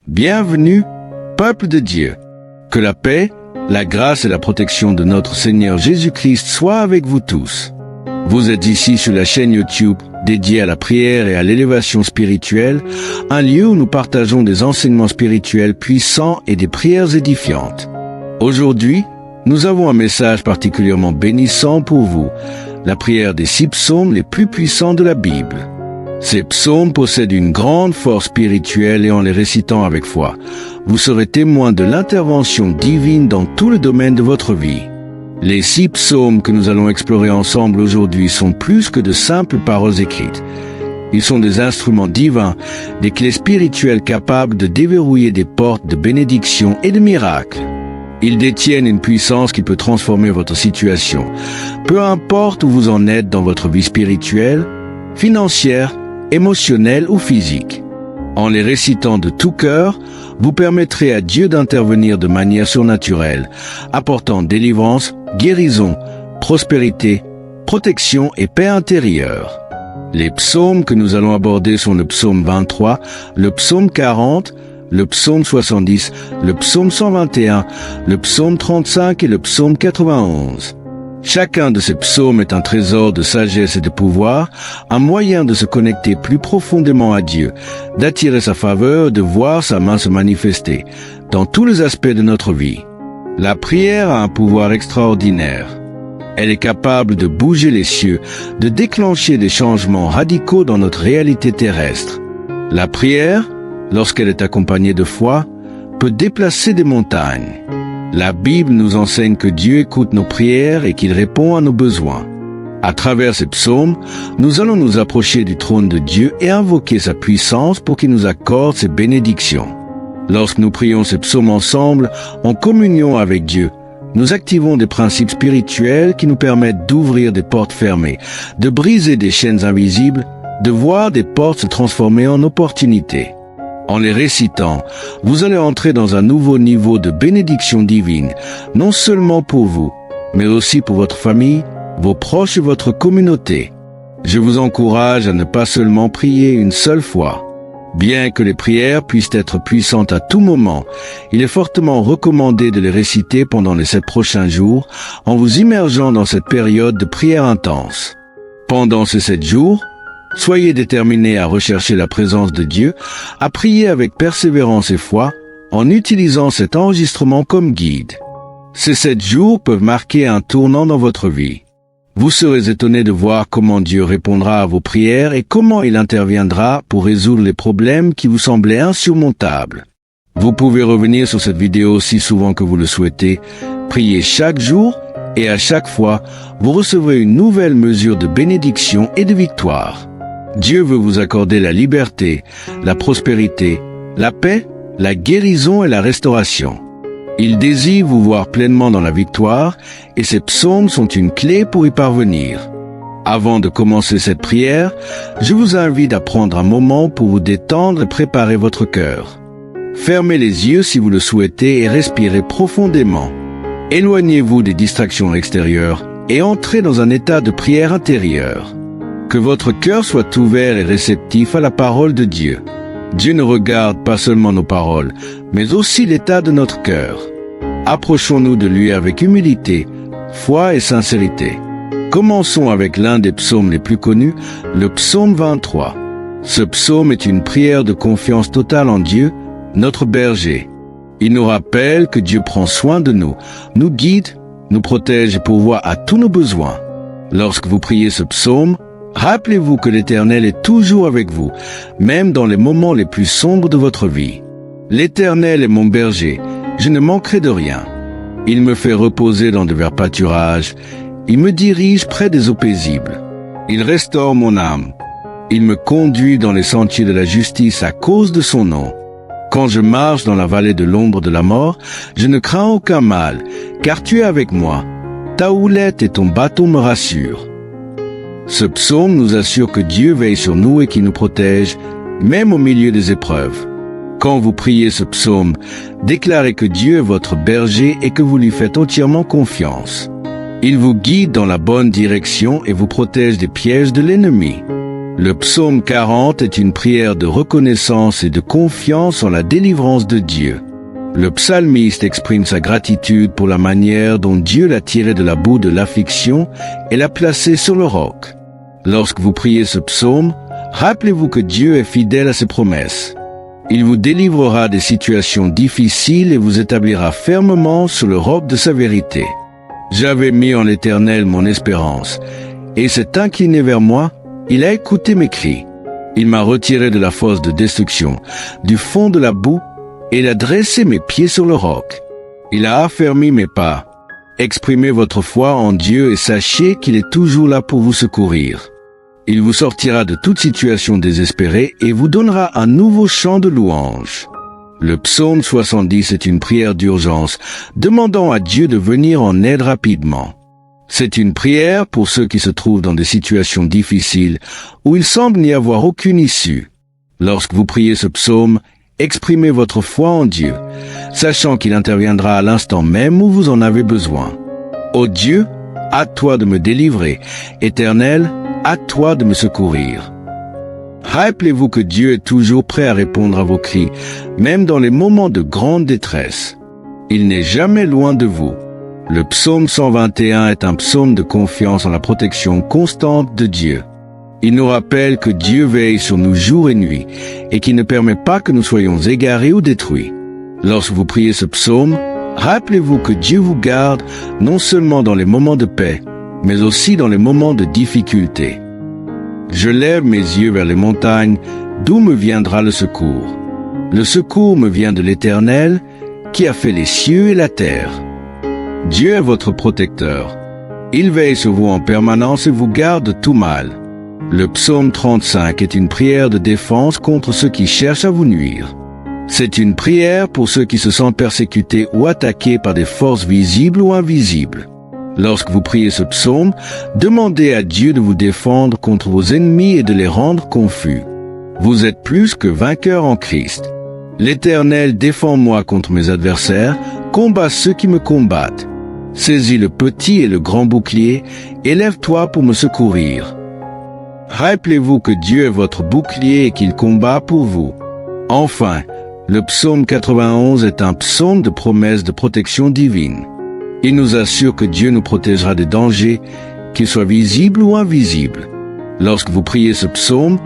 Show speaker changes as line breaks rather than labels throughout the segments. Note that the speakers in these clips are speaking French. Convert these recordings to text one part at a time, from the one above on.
Bienvenue, peuple de Dieu. Que la paix, la grâce et la protection de notre Seigneur Jésus-Christ soient avec vous tous. Vous êtes ici sur la chaîne YouTube dédiée à la prière et à l'élévation spirituelle, un lieu où nous partageons des enseignements spirituels puissants et des prières édifiantes. Aujourd'hui, nous avons un message particulièrement bénissant pour vous, la prière des 6 psaumes les plus puissants de la Bible. Ces psaumes possèdent une grande force spirituelle et en les récitant avec foi, vous serez témoin de l'intervention divine dans tout le domaine de votre vie. Les 6 psaumes que nous allons explorer ensemble aujourd'hui sont plus que de simples paroles écrites. Ils sont des instruments divins, des clés spirituelles capables de déverrouiller des portes de bénédiction et de miracles. Ils détiennent une puissance qui peut transformer votre situation, peu importe où vous en êtes dans votre vie spirituelle, financière, émotionnelle ou physique. En les récitant de tout cœur, vous permettrez à Dieu d'intervenir de manière surnaturelle, apportant délivrance, guérison, prospérité, protection et paix intérieure. Les psaumes que nous allons aborder sont le psaume 23, le psaume 40, le psaume 70, le psaume 121, le psaume 35 et le psaume 91. Chacun de ces psaumes est un trésor de sagesse et de pouvoir, un moyen de se connecter plus profondément à Dieu, d'attirer sa faveur, de voir sa main se manifester dans tous les aspects de notre vie. La prière a un pouvoir extraordinaire. Elle est capable de bouger les cieux, de déclencher des changements radicaux dans notre réalité terrestre. La prière, lorsqu'elle est accompagnée de foi, peut déplacer des montagnes. La Bible nous enseigne que Dieu écoute nos prières et qu'il répond à nos besoins. À travers ces psaumes, nous allons nous approcher du trône de Dieu et invoquer sa puissance pour qu'il nous accorde ses bénédictions. Lorsque nous prions ces psaumes ensemble, en communion avec Dieu, nous activons des principes spirituels qui nous permettent d'ouvrir des portes fermées, de briser des chaînes invisibles, de voir des portes se transformer en opportunités. En les récitant, vous allez entrer dans un nouveau niveau de bénédiction divine, non seulement pour vous, mais aussi pour votre famille, vos proches et votre communauté. Je vous encourage à ne pas seulement prier une seule fois. Bien que les prières puissent être puissantes à tout moment, il est fortement recommandé de les réciter pendant les 7 prochains jours en vous immergeant dans cette période de prière intense. Pendant ces 7 jours, soyez déterminés à rechercher la présence de Dieu, à prier avec persévérance et foi, en utilisant cet enregistrement comme guide. Ces 7 jours peuvent marquer un tournant dans votre vie. Vous serez étonnés de voir comment Dieu répondra à vos prières et comment il interviendra pour résoudre les problèmes qui vous semblaient insurmontables. Vous pouvez revenir sur cette vidéo aussi souvent que vous le souhaitez, prier chaque jour et à chaque fois, vous recevrez une nouvelle mesure de bénédiction et de victoire. Dieu veut vous accorder la liberté, la prospérité, la paix, la guérison et la restauration. Il désire vous voir pleinement dans la victoire et ces psaumes sont une clé pour y parvenir. Avant de commencer cette prière, je vous invite à prendre un moment pour vous détendre et préparer votre cœur. Fermez les yeux si vous le souhaitez et respirez profondément. Éloignez-vous des distractions extérieures et entrez dans un état de prière intérieure. Que votre cœur soit ouvert et réceptif à la parole de Dieu. Dieu ne regarde pas seulement nos paroles, mais aussi l'état de notre cœur. Approchons-nous de lui avec humilité, foi et sincérité. Commençons avec l'un des psaumes les plus connus, le psaume 23. Ce psaume est une prière de confiance totale en Dieu, notre berger. Il nous rappelle que Dieu prend soin de nous, nous guide, nous protège et pourvoit à tous nos besoins. Lorsque vous priez ce psaume, rappelez-vous que l'Éternel est toujours avec vous, même dans les moments les plus sombres de votre vie. L'Éternel est mon berger, je ne manquerai de rien. Il me fait reposer dans de verts pâturages, il me dirige près des eaux paisibles. Il restaure mon âme. Il me conduit dans les sentiers de la justice à cause de son nom. Quand je marche dans la vallée de l'ombre de la mort, je ne crains aucun mal, car tu es avec moi. Ta houlette et ton bâton me rassurent. Ce psaume nous assure que Dieu veille sur nous et qu'il nous protège, même au milieu des épreuves. Quand vous priez ce psaume, déclarez que Dieu est votre berger et que vous lui faites entièrement confiance. Il vous guide dans la bonne direction et vous protège des pièges de l'ennemi. Le psaume 40 est une prière de reconnaissance et de confiance en la délivrance de Dieu. Le psalmiste exprime sa gratitude pour la manière dont Dieu l'a tiré de la boue de l'affliction et l'a placé sur le roc. Lorsque vous priez ce psaume, rappelez-vous que Dieu est fidèle à ses promesses. Il vous délivrera des situations difficiles et vous établira fermement sur le roc de sa vérité. J'avais mis en l'Éternel mon espérance, et s'est incliné vers moi, il a écouté mes cris. Il m'a retiré de la fosse de destruction, du fond de la boue, et il a dressé mes pieds sur le roc. Il a affermi mes pas. Exprimez votre foi en Dieu et sachez qu'il est toujours là pour vous secourir. Il vous sortira de toute situation désespérée et vous donnera un nouveau chant de louange. Le psaume 70 est une prière d'urgence, demandant à Dieu de venir en aide rapidement. C'est une prière pour ceux qui se trouvent dans des situations difficiles où il semble n'y avoir aucune issue. Lorsque vous priez ce psaume, exprimez votre foi en Dieu, sachant qu'il interviendra à l'instant même où vous en avez besoin. Ô Dieu, à toi de me délivrer. Éternel, à toi de me secourir. Rappelez-vous que Dieu est toujours prêt à répondre à vos cris, même dans les moments de grande détresse. Il n'est jamais loin de vous. Le psaume 121 est un psaume de confiance en la protection constante de Dieu. Il nous rappelle que Dieu veille sur nous jour et nuit et qu'il ne permet pas que nous soyons égarés ou détruits. Lorsque vous priez ce psaume, rappelez-vous que Dieu vous garde non seulement dans les moments de paix, mais aussi dans les moments de difficulté. Je lève mes yeux vers les montagnes, d'où me viendra le secours. Le secours me vient de l'Éternel, qui a fait les cieux et la terre. Dieu est votre protecteur. Il veille sur vous en permanence et vous garde de tout mal. Le psaume 35 est une prière de défense contre ceux qui cherchent à vous nuire. C'est une prière pour ceux qui se sentent persécutés ou attaqués par des forces visibles ou invisibles. Lorsque vous priez ce psaume, demandez à Dieu de vous défendre contre vos ennemis et de les rendre confus. Vous êtes plus que vainqueurs en Christ. L'Éternel défend moi contre mes adversaires, combat ceux qui me combattent. Saisis le petit et le grand bouclier, élève-toi pour me secourir. Rappelez-vous que Dieu est votre bouclier et qu'il combat pour vous. Enfin, le psaume 91 est un psaume de promesse de protection divine. Il nous assure que Dieu nous protégera des dangers, qu'ils soient visibles ou invisibles. Lorsque vous priez ce psaume,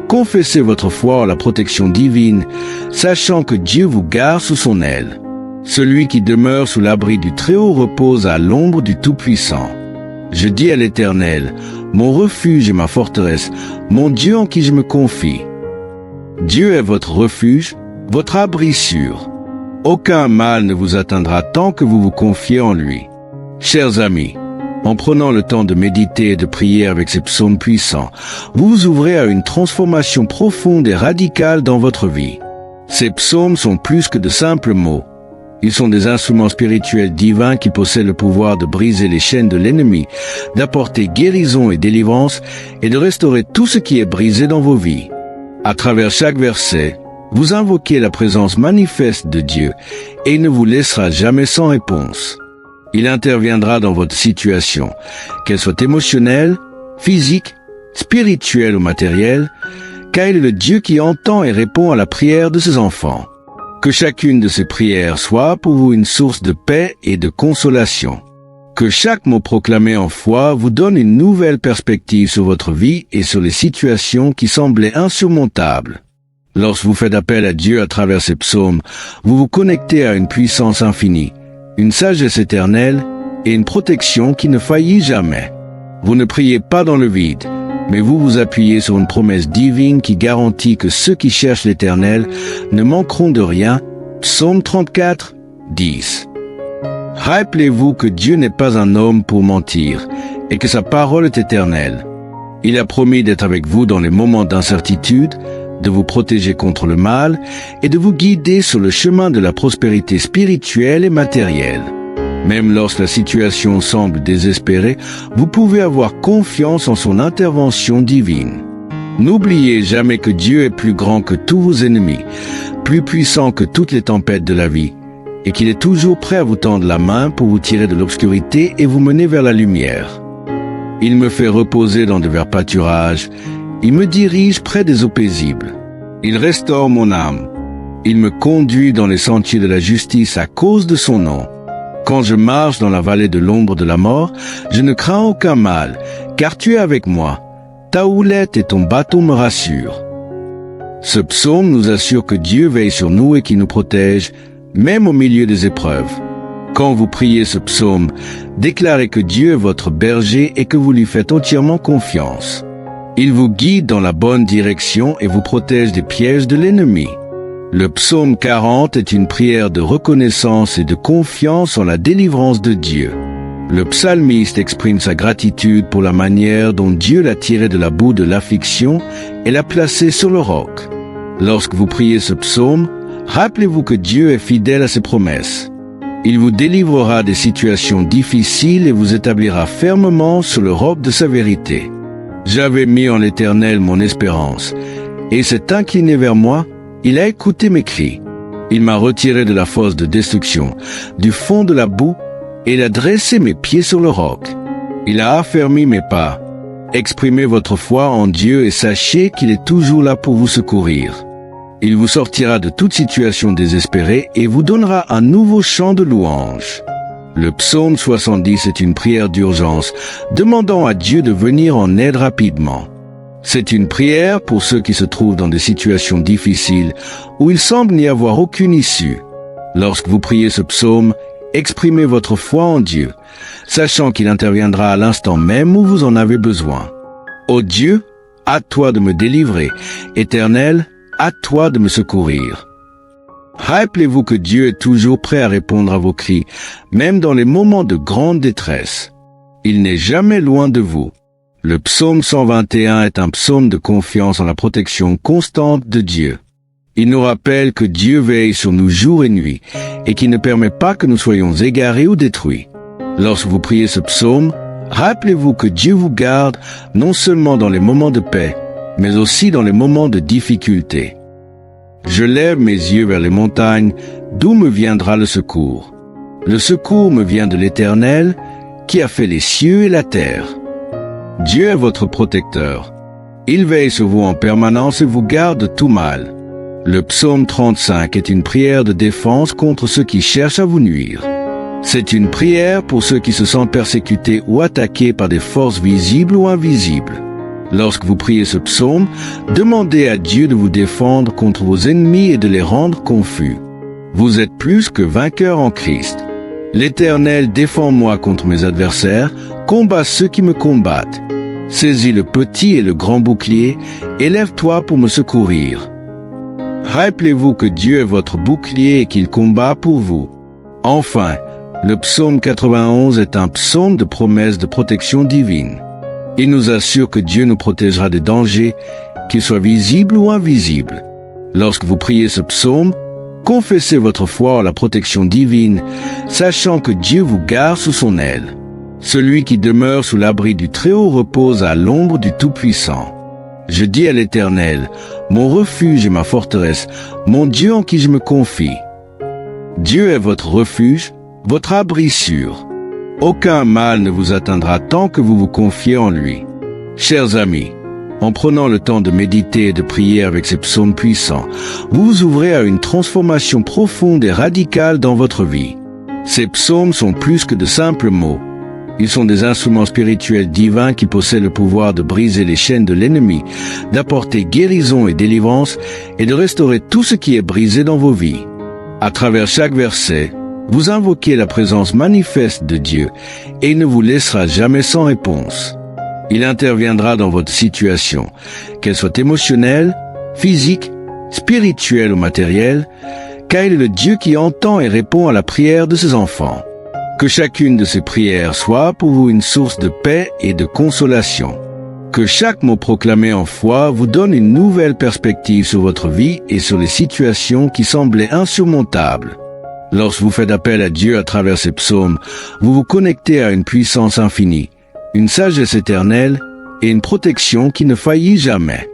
confessez votre foi en la protection divine, sachant que Dieu vous garde sous son aile. Celui qui demeure sous l'abri du Très-Haut repose à l'ombre du Tout-Puissant. Je dis à l'Éternel, mon refuge et ma forteresse, mon Dieu en qui je me confie. Dieu est votre refuge, votre abri sûr. Aucun mal ne vous atteindra tant que vous vous confiez en lui. Chers amis, en prenant le temps de méditer et de prier avec ces psaumes puissants, vous vous ouvrez à une transformation profonde et radicale dans votre vie. Ces psaumes sont plus que de simples mots. Ils sont des instruments spirituels divins qui possèdent le pouvoir de briser les chaînes de l'ennemi, d'apporter guérison et délivrance et de restaurer tout ce qui est brisé dans vos vies. À travers chaque verset, vous invoquez la présence manifeste de Dieu et il ne vous laissera jamais sans réponse. Il interviendra dans votre situation, qu'elle soit émotionnelle, physique, spirituelle ou matérielle, car il est le Dieu qui entend et répond à la prière de ses enfants. Que chacune de ces prières soit pour vous une source de paix et de consolation. Que chaque mot proclamé en foi vous donne une nouvelle perspective sur votre vie et sur les situations qui semblaient insurmontables. Lorsque vous faites appel à Dieu à travers ces psaumes, vous vous connectez à une puissance infinie, une sagesse éternelle et une protection qui ne faillit jamais. Vous ne priez pas dans le vide, mais vous vous appuyez sur une promesse divine qui garantit que ceux qui cherchent l'Éternel ne manqueront de rien. Psaume 34, 10. Rappelez-vous que Dieu n'est pas un homme pour mentir et que sa parole est éternelle. Il a promis d'être avec vous dans les moments d'incertitude, de vous protéger contre le mal et de vous guider sur le chemin de la prospérité spirituelle et matérielle. Même lorsque la situation semble désespérée, vous pouvez avoir confiance en son intervention divine. N'oubliez jamais que Dieu est plus grand que tous vos ennemis, plus puissant que toutes les tempêtes de la vie, et qu'il est toujours prêt à vous tendre la main pour vous tirer de l'obscurité et vous mener vers la lumière. Il me fait reposer dans de verts pâturages, Il me dirige près des eaux paisibles. Il restaure mon âme. Il me conduit dans les sentiers de la justice à cause de son nom. Quand je marche dans la vallée de l'ombre de la mort, je ne crains aucun mal, car tu es avec moi. Ta houlette et ton bâton me rassurent. Ce psaume nous assure que Dieu veille sur nous et qu'il nous protège, même au milieu des épreuves. Quand vous priez ce psaume, déclarez que Dieu est votre berger et que vous lui faites entièrement confiance. Il vous guide dans la bonne direction et vous protège des pièges de l'ennemi. Le psaume 40 est une prière de reconnaissance et de confiance en la délivrance de Dieu. Le psalmiste exprime sa gratitude pour la manière dont Dieu l'a tiré de la boue de l'affliction et l'a placé sur le roc. Lorsque vous priez ce psaume, rappelez-vous que Dieu est fidèle à ses promesses. Il vous délivrera des situations difficiles et vous établira fermement sur le roc de sa vérité. J'avais mis en l'Éternel mon espérance, et s'est incliné vers moi, il a écouté mes cris. Il m'a retiré de la fosse de destruction, du fond de la boue, et il a dressé mes pieds sur le roc. Il a affermi mes pas. Exprimez votre foi en Dieu et sachez qu'il est toujours là pour vous secourir. Il vous sortira de toute situation désespérée et vous donnera un nouveau chant de louange. Le psaume 70 est une prière d'urgence, demandant à Dieu de venir en aide rapidement. C'est une prière pour ceux qui se trouvent dans des situations difficiles où il semble n'y avoir aucune issue. Lorsque vous priez ce psaume, exprimez votre foi en Dieu, sachant qu'il interviendra à l'instant même où vous en avez besoin. Ô Dieu, à toi de me délivrer. Éternel, à toi de me secourir. Rappelez-vous que Dieu est toujours prêt à répondre à vos cris, même dans les moments de grande détresse. Il n'est jamais loin de vous. Le psaume 121 est un psaume de confiance en la protection constante de Dieu. Il nous rappelle que Dieu veille sur nous jour et nuit, et qu'il ne permet pas que nous soyons égarés ou détruits. Lorsque vous priez ce psaume, rappelez-vous que Dieu vous garde non seulement dans les moments de paix, mais aussi dans les moments de difficulté. Je lève mes yeux vers les montagnes, d'où me viendra le secours. Le secours me vient de l'Éternel, qui a fait les cieux et la terre. Dieu est votre protecteur. Il veille sur vous en permanence et vous garde de tout mal. Le psaume 35 est une prière de défense contre ceux qui cherchent à vous nuire. C'est une prière pour ceux qui se sentent persécutés ou attaqués par des forces visibles ou invisibles. Lorsque vous priez ce psaume, demandez à Dieu de vous défendre contre vos ennemis et de les rendre confus. Vous êtes plus que vainqueurs en Christ. L'Éternel défend moi contre mes adversaires, combat ceux qui me combattent. Saisis le petit et le grand bouclier, élève-toi pour me secourir. Rappelez-vous que Dieu est votre bouclier et qu'il combat pour vous. Enfin, le psaume 91 est un psaume de promesse de protection divine. Il nous assure que Dieu nous protégera des dangers, qu'ils soient visibles ou invisibles. Lorsque vous priez ce psaume, confessez votre foi en la protection divine, sachant que Dieu vous garde sous son aile. Celui qui demeure sous l'abri du Très-Haut repose à l'ombre du Tout-Puissant. Je dis à l'Éternel, mon refuge et ma forteresse, mon Dieu en qui je me confie. Dieu est votre refuge, votre abri sûr. Aucun mal ne vous atteindra tant que vous vous confiez en lui. Chers amis, en prenant le temps de méditer et de prier avec ces psaumes puissants, vous vous ouvrez à une transformation profonde et radicale dans votre vie. Ces psaumes sont plus que de simples mots. Ils sont des instruments spirituels divins qui possèdent le pouvoir de briser les chaînes de l'ennemi, d'apporter guérison et délivrance et de restaurer tout ce qui est brisé dans vos vies. À travers chaque verset, vous invoquez la présence manifeste de Dieu et il ne vous laissera jamais sans réponse. Il interviendra dans votre situation, qu'elle soit émotionnelle, physique, spirituelle ou matérielle, car il est le Dieu qui entend et répond à la prière de ses enfants. Que chacune de ces prières soit pour vous une source de paix et de consolation. Que chaque mot proclamé en foi vous donne une nouvelle perspective sur votre vie et sur les situations qui semblaient insurmontables. Lorsque vous faites appel à Dieu à travers ces psaumes, vous vous connectez à une puissance infinie, une sagesse éternelle et une protection qui ne faillit jamais.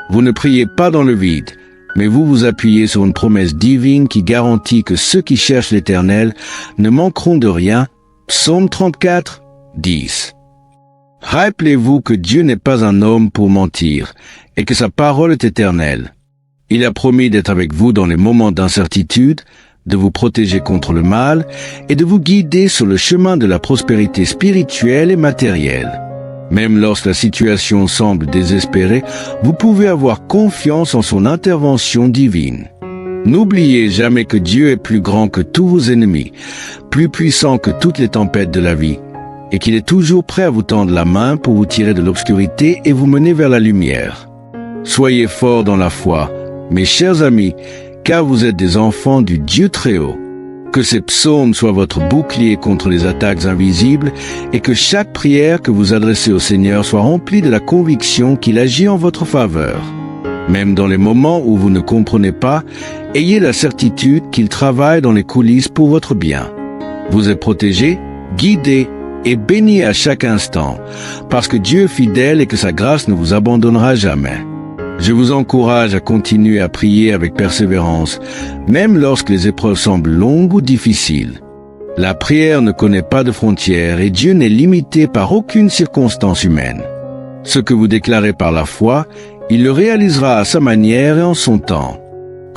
Vous ne priez pas dans le vide, mais vous vous appuyez sur une promesse divine qui garantit que ceux qui cherchent l'Éternel ne manqueront de rien. Psaume 34, 10. Rappelez-vous que Dieu n'est pas un homme pour mentir, et que sa parole est éternelle. Il a promis d'être avec vous dans les moments d'incertitude, de vous protéger contre le mal et de vous guider sur le chemin de la prospérité spirituelle et matérielle. Même lorsque la situation semble désespérée, vous pouvez avoir confiance en son intervention divine. N'oubliez jamais que Dieu est plus grand que tous vos ennemis, plus puissant que toutes les tempêtes de la vie, et qu'il est toujours prêt à vous tendre la main pour vous tirer de l'obscurité et vous mener vers la lumière. Soyez forts dans la foi, mes chers amis, car vous êtes des enfants du Dieu très haut. Que ces psaumes soient votre bouclier contre les attaques invisibles et que chaque prière que vous adressez au Seigneur soit remplie de la conviction qu'il agit en votre faveur. Même dans les moments où vous ne comprenez pas, ayez la certitude qu'il travaille dans les coulisses pour votre bien. Vous êtes protégés, guidés et bénis à chaque instant, parce que Dieu est fidèle et que sa grâce ne vous abandonnera jamais. Je vous encourage à continuer à prier avec persévérance, même lorsque les épreuves semblent longues ou difficiles. La prière ne connaît pas de frontières et Dieu n'est limité par aucune circonstance humaine. Ce que vous déclarez par la foi, il le réalisera à sa manière et en son temps.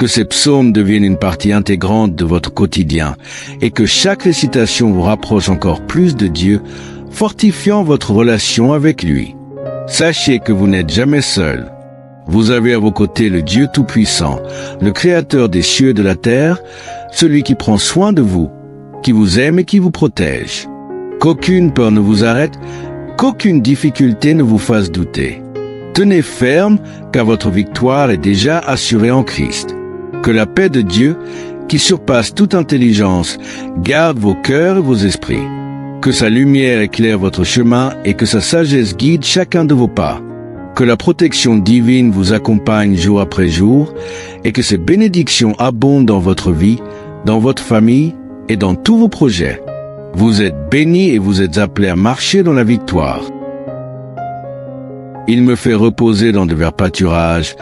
Que ces psaumes deviennent une partie intégrante de votre quotidien et que chaque récitation vous rapproche encore plus de Dieu, fortifiant votre relation avec lui. Sachez que vous n'êtes jamais seul. Vous avez à vos côtés le Dieu Tout-Puissant, le Créateur des cieux et de la terre, celui qui prend soin de vous, qui vous aime et qui vous protège. Qu'aucune peur ne vous arrête, qu'aucune difficulté ne vous fasse douter. Tenez ferme, car votre victoire est déjà assurée en Christ. Que la paix de Dieu, qui surpasse toute intelligence, garde vos cœurs et vos esprits. Que sa lumière éclaire votre chemin et que sa sagesse guide chacun de vos pas. Que la protection divine vous accompagne jour après jour et que ses bénédictions abondent dans votre vie, dans votre famille et dans tous vos projets. Vous êtes bénis et vous êtes appelés à marcher dans la victoire. Il me fait reposer dans de verts pâturages.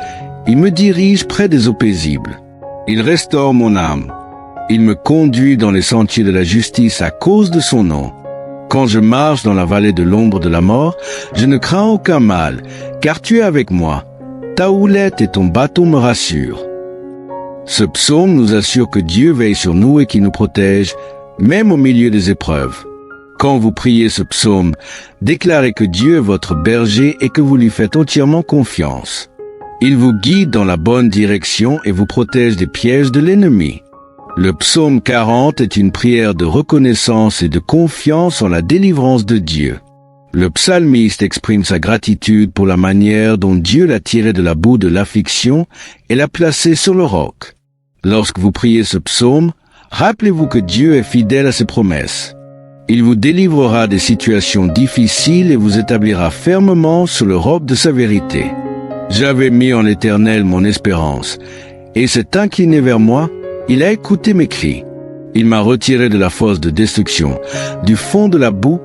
Il me dirige près des eaux paisibles. Il restaure mon âme. Il me conduit dans les sentiers de la justice à cause de son nom. Quand je marche dans la vallée de l'ombre de la mort, je ne crains aucun mal, car tu es avec moi. Ta houlette et ton bâton me rassurent. Ce psaume nous assure que Dieu veille sur nous et qu'il nous protège, même au milieu des épreuves. Quand vous priez ce psaume, déclarez que Dieu est votre berger et que vous lui faites entièrement confiance. Il vous guide dans la bonne direction et vous protège des pièges de l'ennemi. Le psaume 40 est une prière de reconnaissance et de confiance en la délivrance de Dieu. Le psalmiste exprime sa gratitude pour la manière dont Dieu l'a tiré de la boue de l'affliction et l'a placé sur le roc. Lorsque vous priez ce psaume, rappelez-vous que Dieu est fidèle à ses promesses. Il vous délivrera des situations difficiles et vous établira fermement sur le roc de sa vérité. J'avais mis en l'Éternel mon espérance, et s'est incliné vers moi. Il a écouté mes cris. Il m'a retiré de la fosse de destruction, du fond de la boue,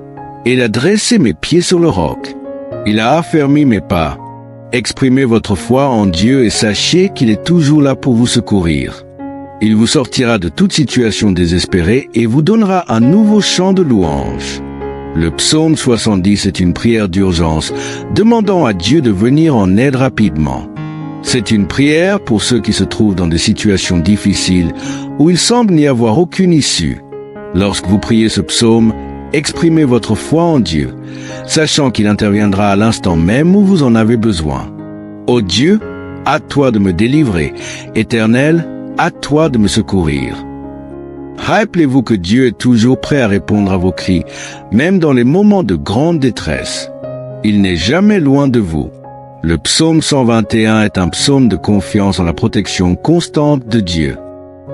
et il a dressé mes pieds sur le roc. Il a affermi mes pas. Exprimez votre foi en Dieu et sachez qu'il est toujours là pour vous secourir. Il vous sortira de toute situation désespérée et vous donnera un nouveau chant de louange. Le psaume 70 est une prière d'urgence, demandant à Dieu de venir en aide rapidement. C'est une prière pour ceux qui se trouvent dans des situations difficiles où il semble n'y avoir aucune issue. Lorsque vous priez ce psaume, exprimez votre foi en Dieu, sachant qu'il interviendra à l'instant même où vous en avez besoin. Ô Dieu, à toi de me délivrer. Éternel, à toi de me secourir. Rappelez-vous que Dieu est toujours prêt à répondre à vos cris, même dans les moments de grande détresse. Il n'est jamais loin de vous. Le psaume 121 est un psaume de confiance en la protection constante de Dieu.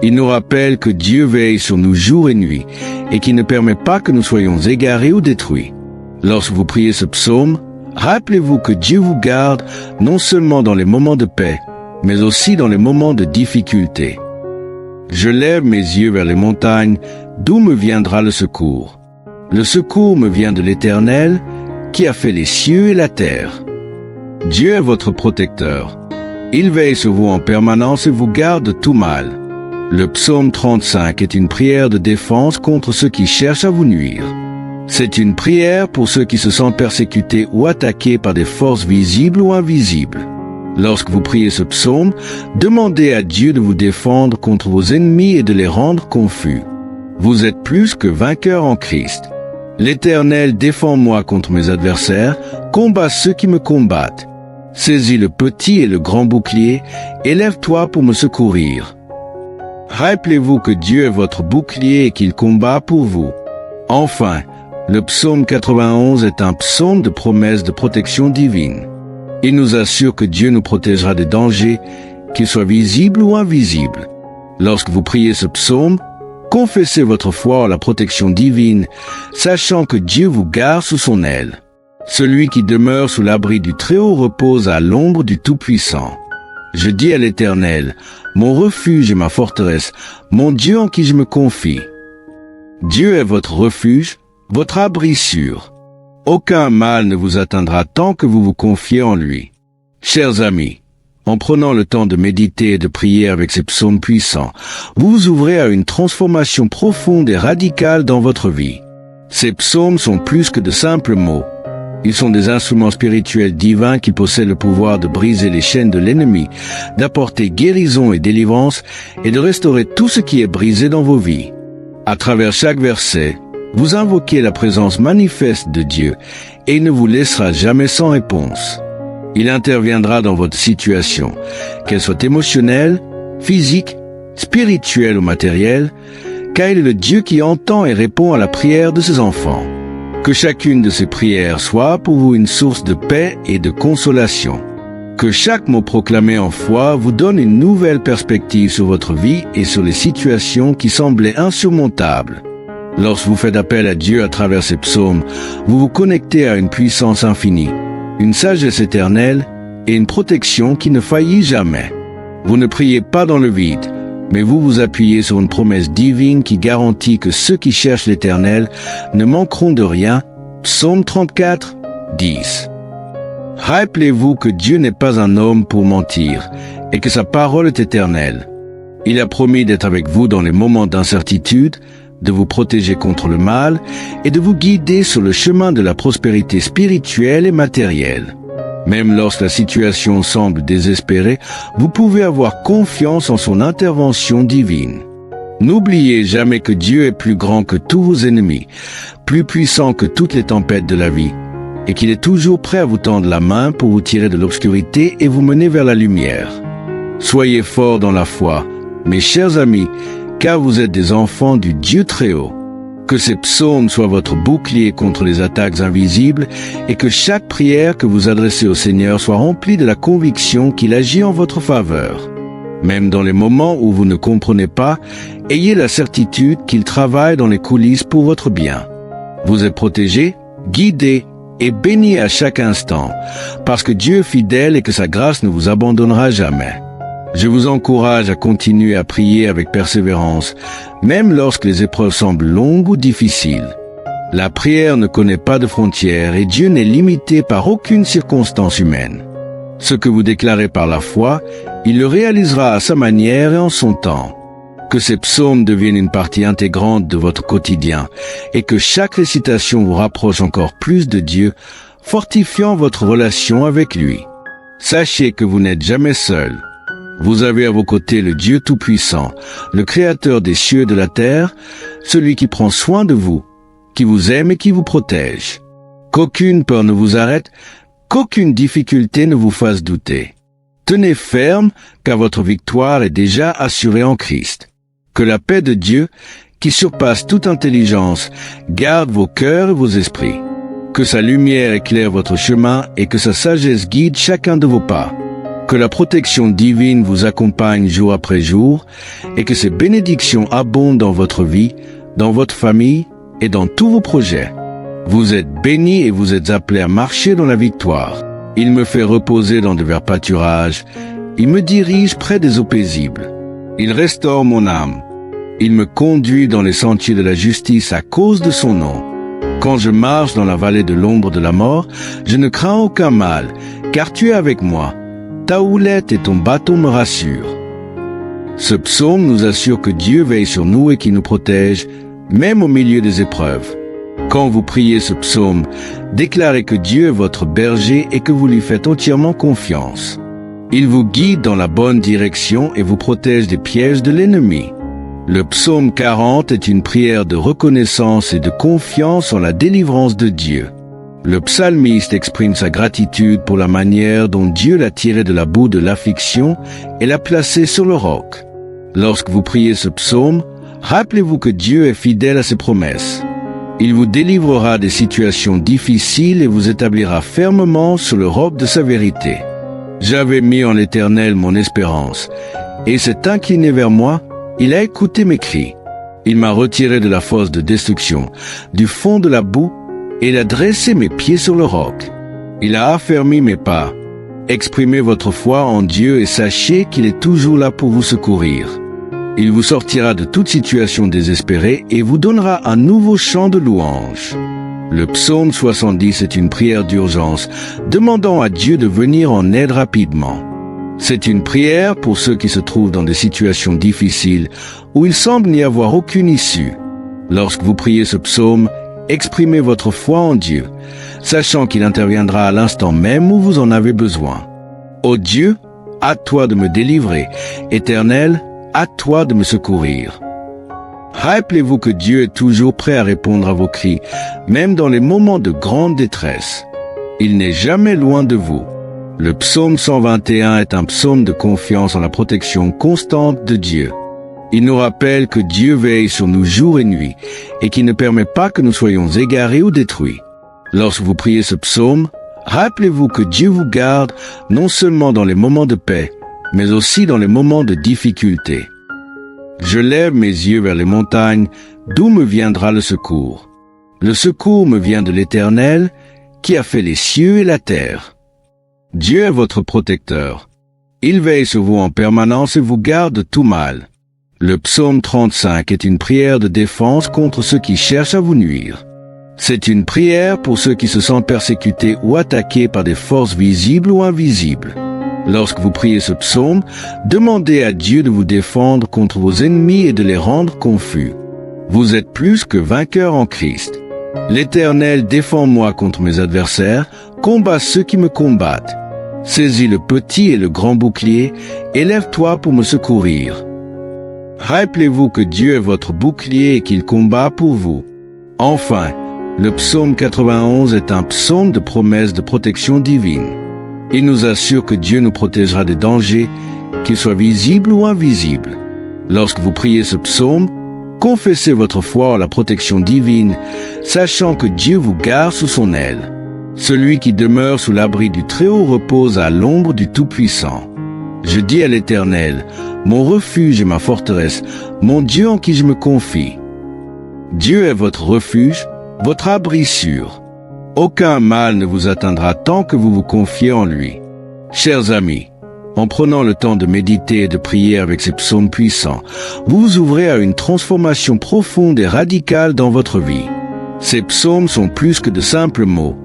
Il nous rappelle que Dieu veille sur nous jour et nuit et qu'il ne permet pas que nous soyons égarés ou détruits. Lorsque vous priez ce psaume, rappelez-vous que Dieu vous garde non seulement dans les moments de paix, mais aussi dans les moments de difficulté. Je lève mes yeux vers les montagnes, d'où me viendra le secours. Le secours me vient de l'Éternel, qui a fait les cieux et la terre. Dieu est votre protecteur. Il veille sur vous en permanence et vous garde de tout mal. Le psaume 35 est une prière de défense contre ceux qui cherchent à vous nuire. C'est une prière pour ceux qui se sentent persécutés ou attaqués par des forces visibles ou invisibles. Lorsque vous priez ce psaume, demandez à Dieu de vous défendre contre vos ennemis et de les rendre confus. Vous êtes plus que vainqueurs en Christ. L'Éternel défend moi contre mes adversaires, combat ceux qui me combattent. Saisis le petit et le grand bouclier, et lève-toi pour me secourir. Rappelez-vous que Dieu est votre bouclier et qu'il combat pour vous. Enfin, le psaume 91 est un psaume de promesse de protection divine. Il nous assure que Dieu nous protégera des dangers, qu'ils soient visibles ou invisibles. Lorsque vous priez ce psaume, confessez votre foi en la protection divine, sachant que Dieu vous garde sous son aile. Celui qui demeure sous l'abri du Très-Haut repose à l'ombre du Tout-Puissant. Je dis à l'Éternel, mon refuge et ma forteresse, mon Dieu en qui je me confie. Dieu est votre refuge, votre abri sûr. Aucun mal ne vous atteindra tant que vous vous confiez en lui. Chers amis, en prenant le temps de méditer et de prier avec ces psaumes puissants, vous vous ouvrez à une transformation profonde et radicale dans votre vie. Ces psaumes sont plus que de simples mots. Ils sont des instruments spirituels divins qui possèdent le pouvoir de briser les chaînes de l'ennemi, d'apporter guérison et délivrance et de restaurer tout ce qui est brisé dans vos vies. À travers chaque verset, vous invoquez la présence manifeste de Dieu et il ne vous laissera jamais sans réponse. Il interviendra dans votre situation, qu'elle soit émotionnelle, physique, spirituelle ou matérielle, car il est le Dieu qui entend et répond à la prière de ses enfants. Que chacune de ces prières soit pour vous une source de paix et de consolation. Que chaque mot proclamé en foi vous donne une nouvelle perspective sur votre vie et sur les situations qui semblaient insurmontables. Lorsque vous faites appel à Dieu à travers ces psaumes, vous vous connectez à une puissance infinie, une sagesse éternelle et une protection qui ne faillit jamais. Vous ne priez pas dans le vide, mais vous vous appuyez sur une promesse divine qui garantit que ceux qui cherchent l'Éternel ne manqueront de rien. Psaume 34, 10. Rappelez-vous que Dieu n'est pas un homme pour mentir et que sa parole est éternelle. Il a promis d'être avec vous dans les moments d'incertitude, de vous protéger contre le mal et de vous guider sur le chemin de la prospérité spirituelle et matérielle. Même lorsque la situation semble désespérée, vous pouvez avoir confiance en son intervention divine. N'oubliez jamais que Dieu est plus grand que tous vos ennemis, plus puissant que toutes les tempêtes de la vie, et qu'il est toujours prêt à vous tendre la main pour vous tirer de l'obscurité et vous mener vers la lumière. Soyez forts dans la foi, mes chers amis, car vous êtes des enfants du Dieu Très-Haut. Que ces psaumes soient votre bouclier contre les attaques invisibles et que chaque prière que vous adressez au Seigneur soit remplie de la conviction qu'il agit en votre faveur. Même dans les moments où vous ne comprenez pas, ayez la certitude qu'il travaille dans les coulisses pour votre bien. Vous êtes protégés, guidés et bénis à chaque instant, parce que Dieu est fidèle et que sa grâce ne vous abandonnera jamais. Je vous encourage à continuer à prier avec persévérance, même lorsque les épreuves semblent longues ou difficiles. La prière ne connaît pas de frontières et Dieu n'est limité par aucune circonstance humaine. Ce que vous déclarez par la foi, il le réalisera à sa manière et en son temps. Que ces psaumes deviennent une partie intégrante de votre quotidien et que chaque récitation vous rapproche encore plus de Dieu, fortifiant votre relation avec lui. Sachez que vous n'êtes jamais seul. Vous avez à vos côtés le Dieu Tout-Puissant, le Créateur des cieux et de la terre, celui qui prend soin de vous, qui vous aime et qui vous protège. Qu'aucune peur ne vous arrête, qu'aucune difficulté ne vous fasse douter. Tenez ferme, car votre victoire est déjà assurée en Christ. Que la paix de Dieu, qui surpasse toute intelligence, garde vos cœurs et vos esprits. Que sa lumière éclaire votre chemin et que sa sagesse guide chacun de vos pas. Que la protection divine vous accompagne jour après jour et que ses bénédictions abondent dans votre vie, dans votre famille et dans tous vos projets. Vous êtes bénis et vous êtes appelés à marcher dans la victoire. Il me fait reposer dans de verts pâturages. Il me dirige près des eaux paisibles. Il restaure mon âme. Il me conduit dans les sentiers de la justice à cause de son nom. Quand je marche dans la vallée de l'ombre de la mort, je ne crains aucun mal, car tu es avec moi. Ta houlette et ton bâton me rassurent. Ce psaume nous assure que Dieu veille sur nous et qu'il nous protège, même au milieu des épreuves. Quand vous priez ce psaume, déclarez que Dieu est votre berger et que vous lui faites entièrement confiance. Il vous guide dans la bonne direction et vous protège des pièges de l'ennemi. Le psaume 40 est une prière de reconnaissance et de confiance en la délivrance de Dieu. Le psalmiste exprime sa gratitude pour la manière dont Dieu l'a tiré de la boue de l'affliction et l'a placé sur le roc. Lorsque vous priez ce psaume, rappelez-vous que Dieu est fidèle à ses promesses. Il vous délivrera des situations difficiles et vous établira fermement sur le roc de sa vérité. J'avais mis en l'Éternel mon espérance, et s'est incliné vers moi, il a écouté mes cris. Il m'a retiré de la fosse de destruction, du fond de la boue, et il a dressé mes pieds sur le roc. Il a affermi mes pas. Exprimez votre foi en Dieu et sachez qu'il est toujours là pour vous secourir. Il vous sortira de toute situation désespérée et vous donnera un nouveau chant de louange. Le psaume 70 est une prière d'urgence, demandant à Dieu de venir en aide rapidement. C'est une prière pour ceux qui se trouvent dans des situations difficiles où il semble n'y avoir aucune issue. Lorsque vous priez ce psaume, exprimez votre foi en Dieu, sachant qu'il interviendra à l'instant même où vous en avez besoin. Ô Dieu, à toi de me délivrer. Éternel, à toi de me secourir. Rappelez-vous que Dieu est toujours prêt à répondre à vos cris, même dans les moments de grande détresse. Il n'est jamais loin de vous. Le psaume 121 est un psaume de confiance en la protection constante de Dieu. Il nous rappelle que Dieu veille sur nous jour et nuit et qu'il ne permet pas que nous soyons égarés ou détruits. Lorsque vous priez ce psaume, rappelez-vous que Dieu vous garde non seulement dans les moments de paix, mais aussi dans les moments de difficulté. Je lève mes yeux vers les montagnes, d'où me viendra le secours. Le secours me vient de l'Éternel, qui a fait les cieux et la terre. Dieu est votre protecteur. Il veille sur vous en permanence et vous garde de tout mal. Le psaume 35 est une prière de défense contre ceux qui cherchent à vous nuire. C'est une prière pour ceux qui se sentent persécutés ou attaqués par des forces visibles ou invisibles. Lorsque vous priez ce psaume, demandez à Dieu de vous défendre contre vos ennemis et de les rendre confus. Vous êtes plus que vainqueurs en Christ. L'Éternel défend moi contre mes adversaires, combat ceux qui me combattent. Saisis le petit et le grand bouclier, et lève-toi pour me secourir. Rappelez-vous que Dieu est votre bouclier et qu'il combat pour vous. Enfin, le psaume 91 est un psaume de promesse de protection divine. Il nous assure que Dieu nous protégera des dangers, qu'ils soient visibles ou invisibles. Lorsque vous priez ce psaume, confessez votre foi en la protection divine, sachant que Dieu vous garde sous son aile. Celui qui demeure sous l'abri du Très-Haut repose à l'ombre du Tout-Puissant. Je dis à l'Éternel, mon refuge et ma forteresse, mon Dieu en qui je me confie. Dieu est votre refuge, votre abri sûr. Aucun mal ne vous atteindra tant que vous vous confiez en lui. Chers amis, en prenant le temps de méditer et de prier avec ces psaumes puissants, vous vous ouvrez à une transformation profonde et radicale dans votre vie. Ces psaumes sont plus que de simples mots.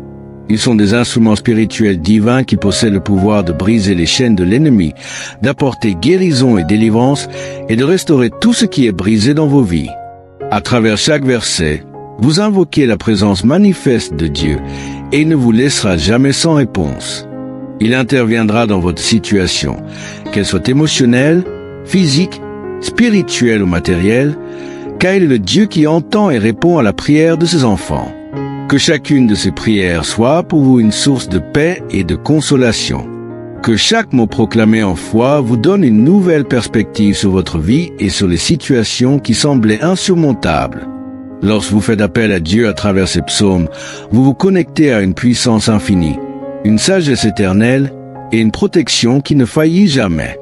Ils sont des instruments spirituels divins qui possèdent le pouvoir de briser les chaînes de l'ennemi, d'apporter guérison et délivrance et de restaurer tout ce qui est brisé dans vos vies. À travers chaque verset, vous invoquez la présence manifeste de Dieu et il ne vous laissera jamais sans réponse. Il interviendra dans votre situation, qu'elle soit émotionnelle, physique, spirituelle ou matérielle, car il est le Dieu qui entend et répond à la prière de ses enfants. Que chacune de ces prières soit pour vous une source de paix et de consolation. Que chaque mot proclamé en foi vous donne une nouvelle perspective sur votre vie et sur les situations qui semblaient insurmontables. Lorsque vous faites appel à Dieu à travers ces psaumes, vous vous connectez à une puissance infinie, une sagesse éternelle et une protection qui ne faillit jamais.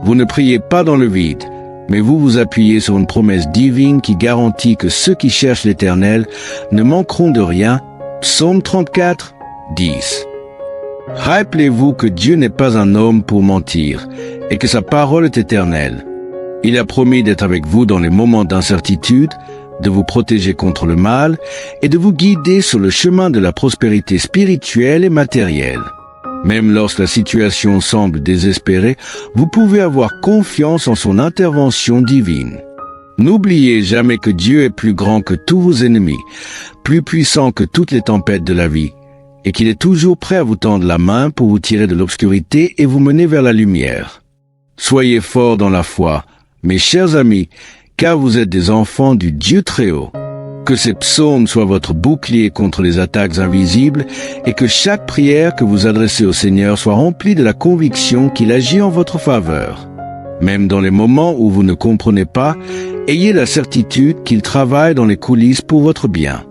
Vous ne priez pas dans le vide, mais vous vous appuyez sur une promesse divine qui garantit que ceux qui cherchent l'Éternel ne manqueront de rien. Psaume 34, 10. Rappelez-vous que Dieu n'est pas un homme pour mentir et que sa parole est éternelle. Il a promis d'être avec vous dans les moments d'incertitude, de vous protéger contre le mal et de vous guider sur le chemin de la prospérité spirituelle et matérielle. Même lorsque la situation semble désespérée, vous pouvez avoir confiance en son intervention divine. N'oubliez jamais que Dieu est plus grand que tous vos ennemis, plus puissant que toutes les tempêtes de la vie, et qu'il est toujours prêt à vous tendre la main pour vous tirer de l'obscurité et vous mener vers la lumière. Soyez forts dans la foi, mes chers amis, car vous êtes des enfants du Dieu Très-Haut. Que ces psaumes soient votre bouclier contre les attaques invisibles et que chaque prière que vous adressez au Seigneur soit remplie de la conviction qu'il agit en votre faveur. Même dans les moments où vous ne comprenez pas, ayez la certitude qu'il travaille dans les coulisses pour votre bien.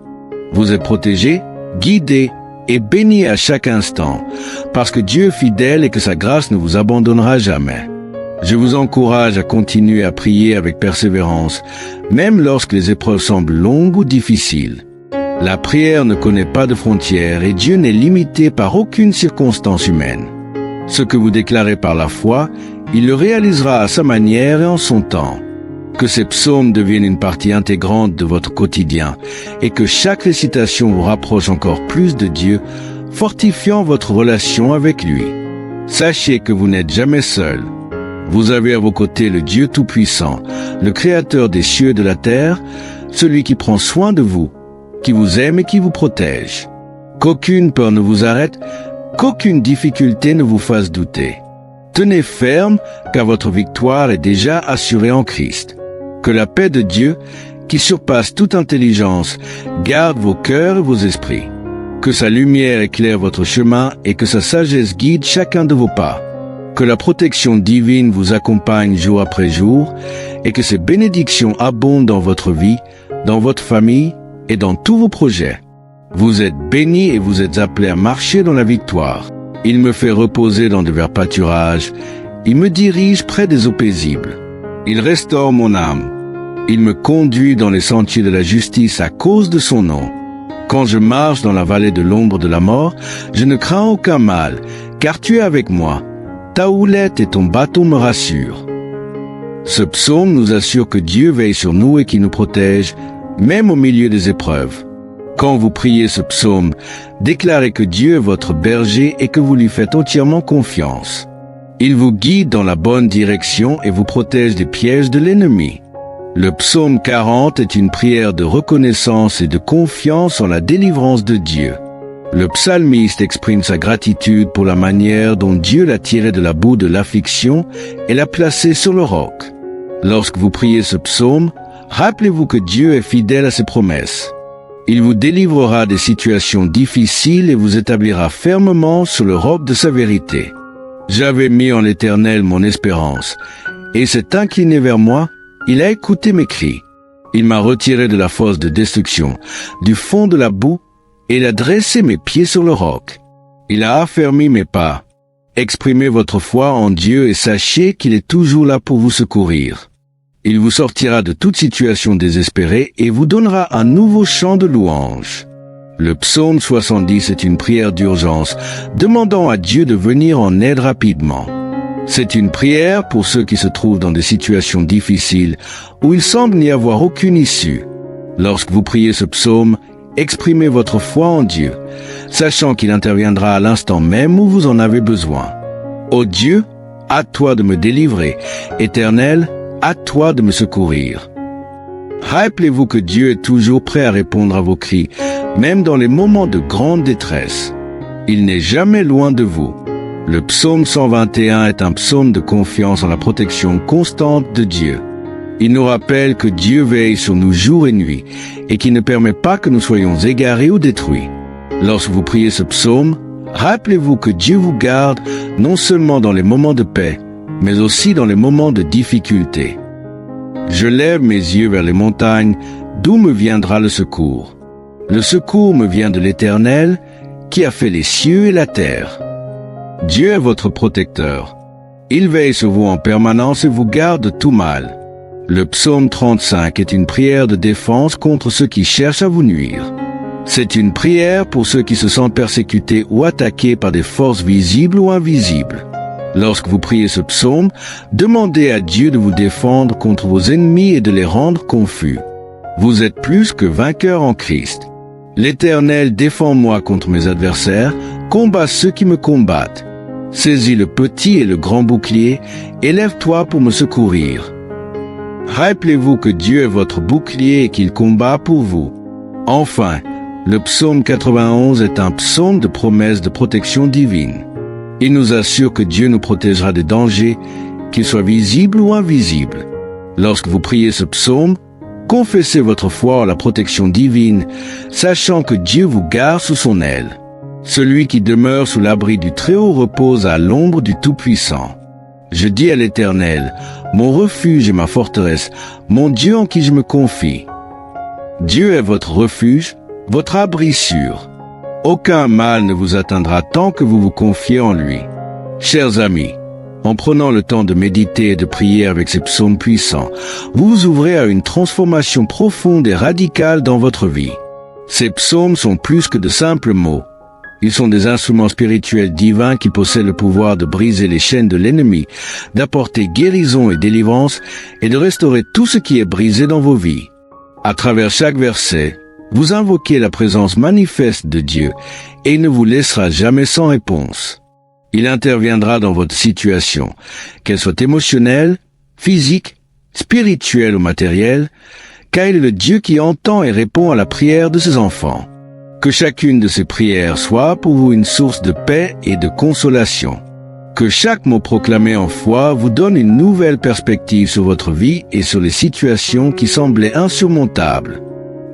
Vous êtes protégés, guidés et bénis à chaque instant, parce que Dieu est fidèle et que sa grâce ne vous abandonnera jamais. Je vous encourage à continuer à prier avec persévérance, même lorsque les épreuves semblent longues ou difficiles. La prière ne connaît pas de frontières et Dieu n'est limité par aucune circonstance humaine. Ce que vous déclarez par la foi, il le réalisera à sa manière et en son temps. Que ces psaumes deviennent une partie intégrante de votre quotidien et que chaque récitation vous rapproche encore plus de Dieu, fortifiant votre relation avec lui. Sachez que vous n'êtes jamais seul. Vous avez à vos côtés le Dieu Tout-Puissant, le Créateur des cieux et de la terre, celui qui prend soin de vous, qui vous aime et qui vous protège. Qu'aucune peur ne vous arrête, qu'aucune difficulté ne vous fasse douter. Tenez ferme, car votre victoire est déjà assurée en Christ. Que la paix de Dieu, qui surpasse toute intelligence, garde vos cœurs et vos esprits. Que sa lumière éclaire votre chemin et que sa sagesse guide chacun de vos pas. Que la protection divine vous accompagne jour après jour et que ses bénédictions abondent dans votre vie, dans votre famille et dans tous vos projets. Vous êtes bénis et vous êtes appelés à marcher dans la victoire. Il me fait reposer dans de verts pâturages. Il me dirige près des eaux paisibles. Il restaure mon âme. Il me conduit dans les sentiers de la justice à cause de son nom. Quand je marche dans la vallée de l'ombre de la mort, je ne crains aucun mal, car tu es avec moi. Ta houlette et ton bâton me rassurent. Ce psaume nous assure que Dieu veille sur nous et qu'il nous protège, même au milieu des épreuves. Quand vous priez ce psaume, déclarez que Dieu est votre berger et que vous lui faites entièrement confiance. Il vous guide dans la bonne direction et vous protège des pièges de l'ennemi. Le psaume 40 est une prière de reconnaissance et de confiance en la délivrance de Dieu. Le psalmiste exprime sa gratitude pour la manière dont Dieu l'a tiré de la boue de l'affliction et l'a placé sur le roc. Lorsque vous priez ce psaume, rappelez-vous que Dieu est fidèle à ses promesses. Il vous délivrera des situations difficiles et vous établira fermement sur le roc de sa vérité. J'avais mis en l'Éternel mon espérance, et s'est incliné vers moi, il a écouté mes cris. Il m'a retiré de la fosse de destruction, du fond de la boue, et il a dressé mes pieds sur le roc. Il a affermi mes pas. Exprimez votre foi en Dieu et sachez qu'il est toujours là pour vous secourir. Il vous sortira de toute situation désespérée et vous donnera un nouveau chant de louange. Le psaume 70 est une prière d'urgence, demandant à Dieu de venir en aide rapidement. C'est une prière pour ceux qui se trouvent dans des situations difficiles où il semble n'y avoir aucune issue. Lorsque vous priez ce psaume, exprimez votre foi en Dieu, sachant qu'il interviendra à l'instant même où vous en avez besoin. Ô Dieu, à toi de me délivrer. Éternel, à toi de me secourir. Rappelez-vous que Dieu est toujours prêt à répondre à vos cris, même dans les moments de grande détresse. Il n'est jamais loin de vous. Le psaume 121 est un psaume de confiance en la protection constante de Dieu. Il nous rappelle que Dieu veille sur nous jour et nuit et qu'il ne permet pas que nous soyons égarés ou détruits. Lorsque vous priez ce psaume, rappelez-vous que Dieu vous garde non seulement dans les moments de paix, mais aussi dans les moments de difficulté. Je lève mes yeux vers les montagnes, d'où me viendra le secours. Le secours me vient de l'Éternel, qui a fait les cieux et la terre. Dieu est votre protecteur. Il veille sur vous en permanence et vous garde de tout mal. Le psaume 35 est une prière de défense contre ceux qui cherchent à vous nuire. C'est une prière pour ceux qui se sentent persécutés ou attaqués par des forces visibles ou invisibles. Lorsque vous priez ce psaume, demandez à Dieu de vous défendre contre vos ennemis et de les rendre confus. Vous êtes plus que vainqueurs en Christ. L'Éternel défend moi contre mes adversaires, combat ceux qui me combattent. Saisis le petit et le grand bouclier, élève-toi pour me secourir. Rappelez-vous que Dieu est votre bouclier et qu'il combat pour vous. Enfin, le psaume 91 est un psaume de promesse de protection divine. Il nous assure que Dieu nous protégera des dangers, qu'ils soient visibles ou invisibles. Lorsque vous priez ce psaume, confessez votre foi en la protection divine, sachant que Dieu vous garde sous son aile. Celui qui demeure sous l'abri du Très-Haut repose à l'ombre du Tout-Puissant. Je dis à l'Éternel, mon refuge et ma forteresse, mon Dieu en qui je me confie. Dieu est votre refuge, votre abri sûr. Aucun mal ne vous atteindra tant que vous vous confiez en lui. Chers amis, en prenant le temps de méditer et de prier avec ces psaumes puissants, vous vous ouvrez à une transformation profonde et radicale dans votre vie. Ces psaumes sont plus que de simples mots. Ils sont des instruments spirituels divins qui possèdent le pouvoir de briser les chaînes de l'ennemi, d'apporter guérison et délivrance et de restaurer tout ce qui est brisé dans vos vies. À travers chaque verset, vous invoquez la présence manifeste de Dieu et il ne vous laissera jamais sans réponse. Il interviendra dans votre situation, qu'elle soit émotionnelle, physique, spirituelle ou matérielle, car il est le Dieu qui entend et répond à la prière de ses enfants. Que chacune de ces prières soit pour vous une source de paix et de consolation. Que chaque mot proclamé en foi vous donne une nouvelle perspective sur votre vie et sur les situations qui semblaient insurmontables.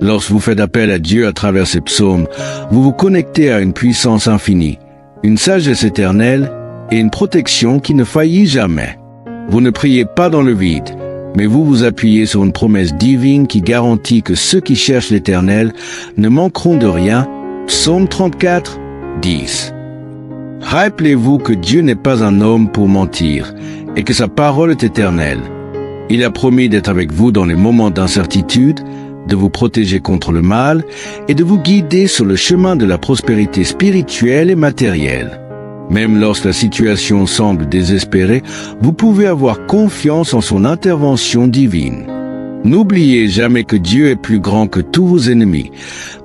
Lorsque vous faites appel à Dieu à travers ces psaumes, vous vous connectez à une puissance infinie, une sagesse éternelle et une protection qui ne faillit jamais. Vous ne priez pas dans le vide, mais vous vous appuyez sur une promesse divine qui garantit que ceux qui cherchent l'Éternel ne manqueront de rien. Psaume 34, 10. Rappelez-vous que Dieu n'est pas un homme pour mentir et que sa parole est éternelle. Il a promis d'être avec vous dans les moments d'incertitude, de vous protéger contre le mal et de vous guider sur le chemin de la prospérité spirituelle et matérielle. Même lorsque la situation semble désespérée, vous pouvez avoir confiance en son intervention divine. N'oubliez jamais que Dieu est plus grand que tous vos ennemis,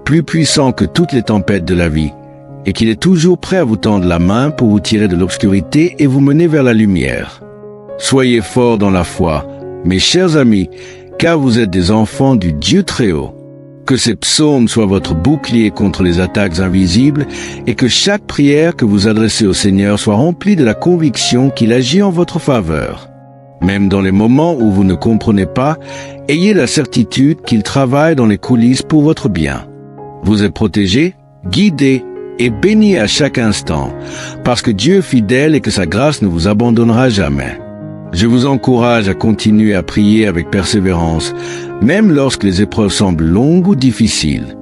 plus puissant que toutes les tempêtes de la vie, et qu'il est toujours prêt à vous tendre la main pour vous tirer de l'obscurité et vous mener vers la lumière. Soyez forts dans la foi, mes chers amis, car vous êtes des enfants du Dieu Très-Haut. Que ces psaumes soient votre bouclier contre les attaques invisibles et que chaque prière que vous adressez au Seigneur soit remplie de la conviction qu'il agit en votre faveur. Même dans les moments où vous ne comprenez pas, ayez la certitude qu'il travaille dans les coulisses pour votre bien. Vous êtes protégés, guidés et bénis à chaque instant, parce que Dieu est fidèle et que sa grâce ne vous abandonnera jamais. Je vous encourage à continuer à prier avec persévérance, même lorsque les épreuves semblent longues ou difficiles.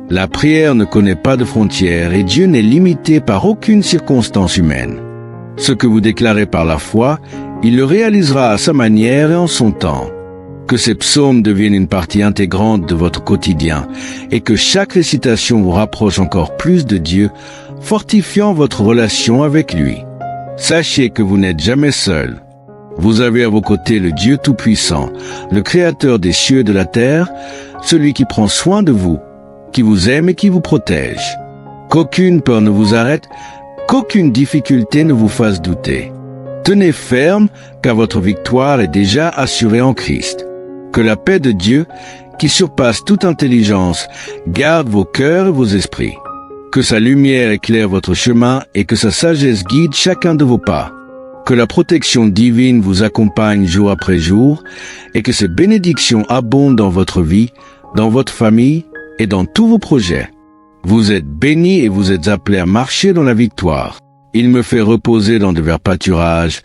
La prière ne connaît pas de frontières et Dieu n'est limité par aucune circonstance humaine. Ce que vous déclarez par la foi, il le réalisera à sa manière et en son temps. Que ces psaumes deviennent une partie intégrante de votre quotidien et que chaque récitation vous rapproche encore plus de Dieu, fortifiant votre relation avec lui. Sachez que vous n'êtes jamais seul. Vous avez à vos côtés le Dieu Tout-Puissant, le Créateur des cieux et de la terre, celui qui prend soin de vous, qui vous aime et qui vous protège. Qu'aucune peur ne vous arrête, qu'aucune difficulté ne vous fasse douter. Tenez ferme, car votre victoire est déjà assurée en Christ. Que la paix de Dieu, qui surpasse toute intelligence, garde vos cœurs et vos esprits. Que sa lumière éclaire votre chemin et que sa sagesse guide chacun de vos pas. Que la protection divine vous accompagne jour après jour et que ces bénédictions abondent dans votre vie, dans votre famille et dans tous vos projets. Vous êtes bénis et vous êtes appelés à marcher dans la victoire. Il me fait reposer dans de verts pâturages.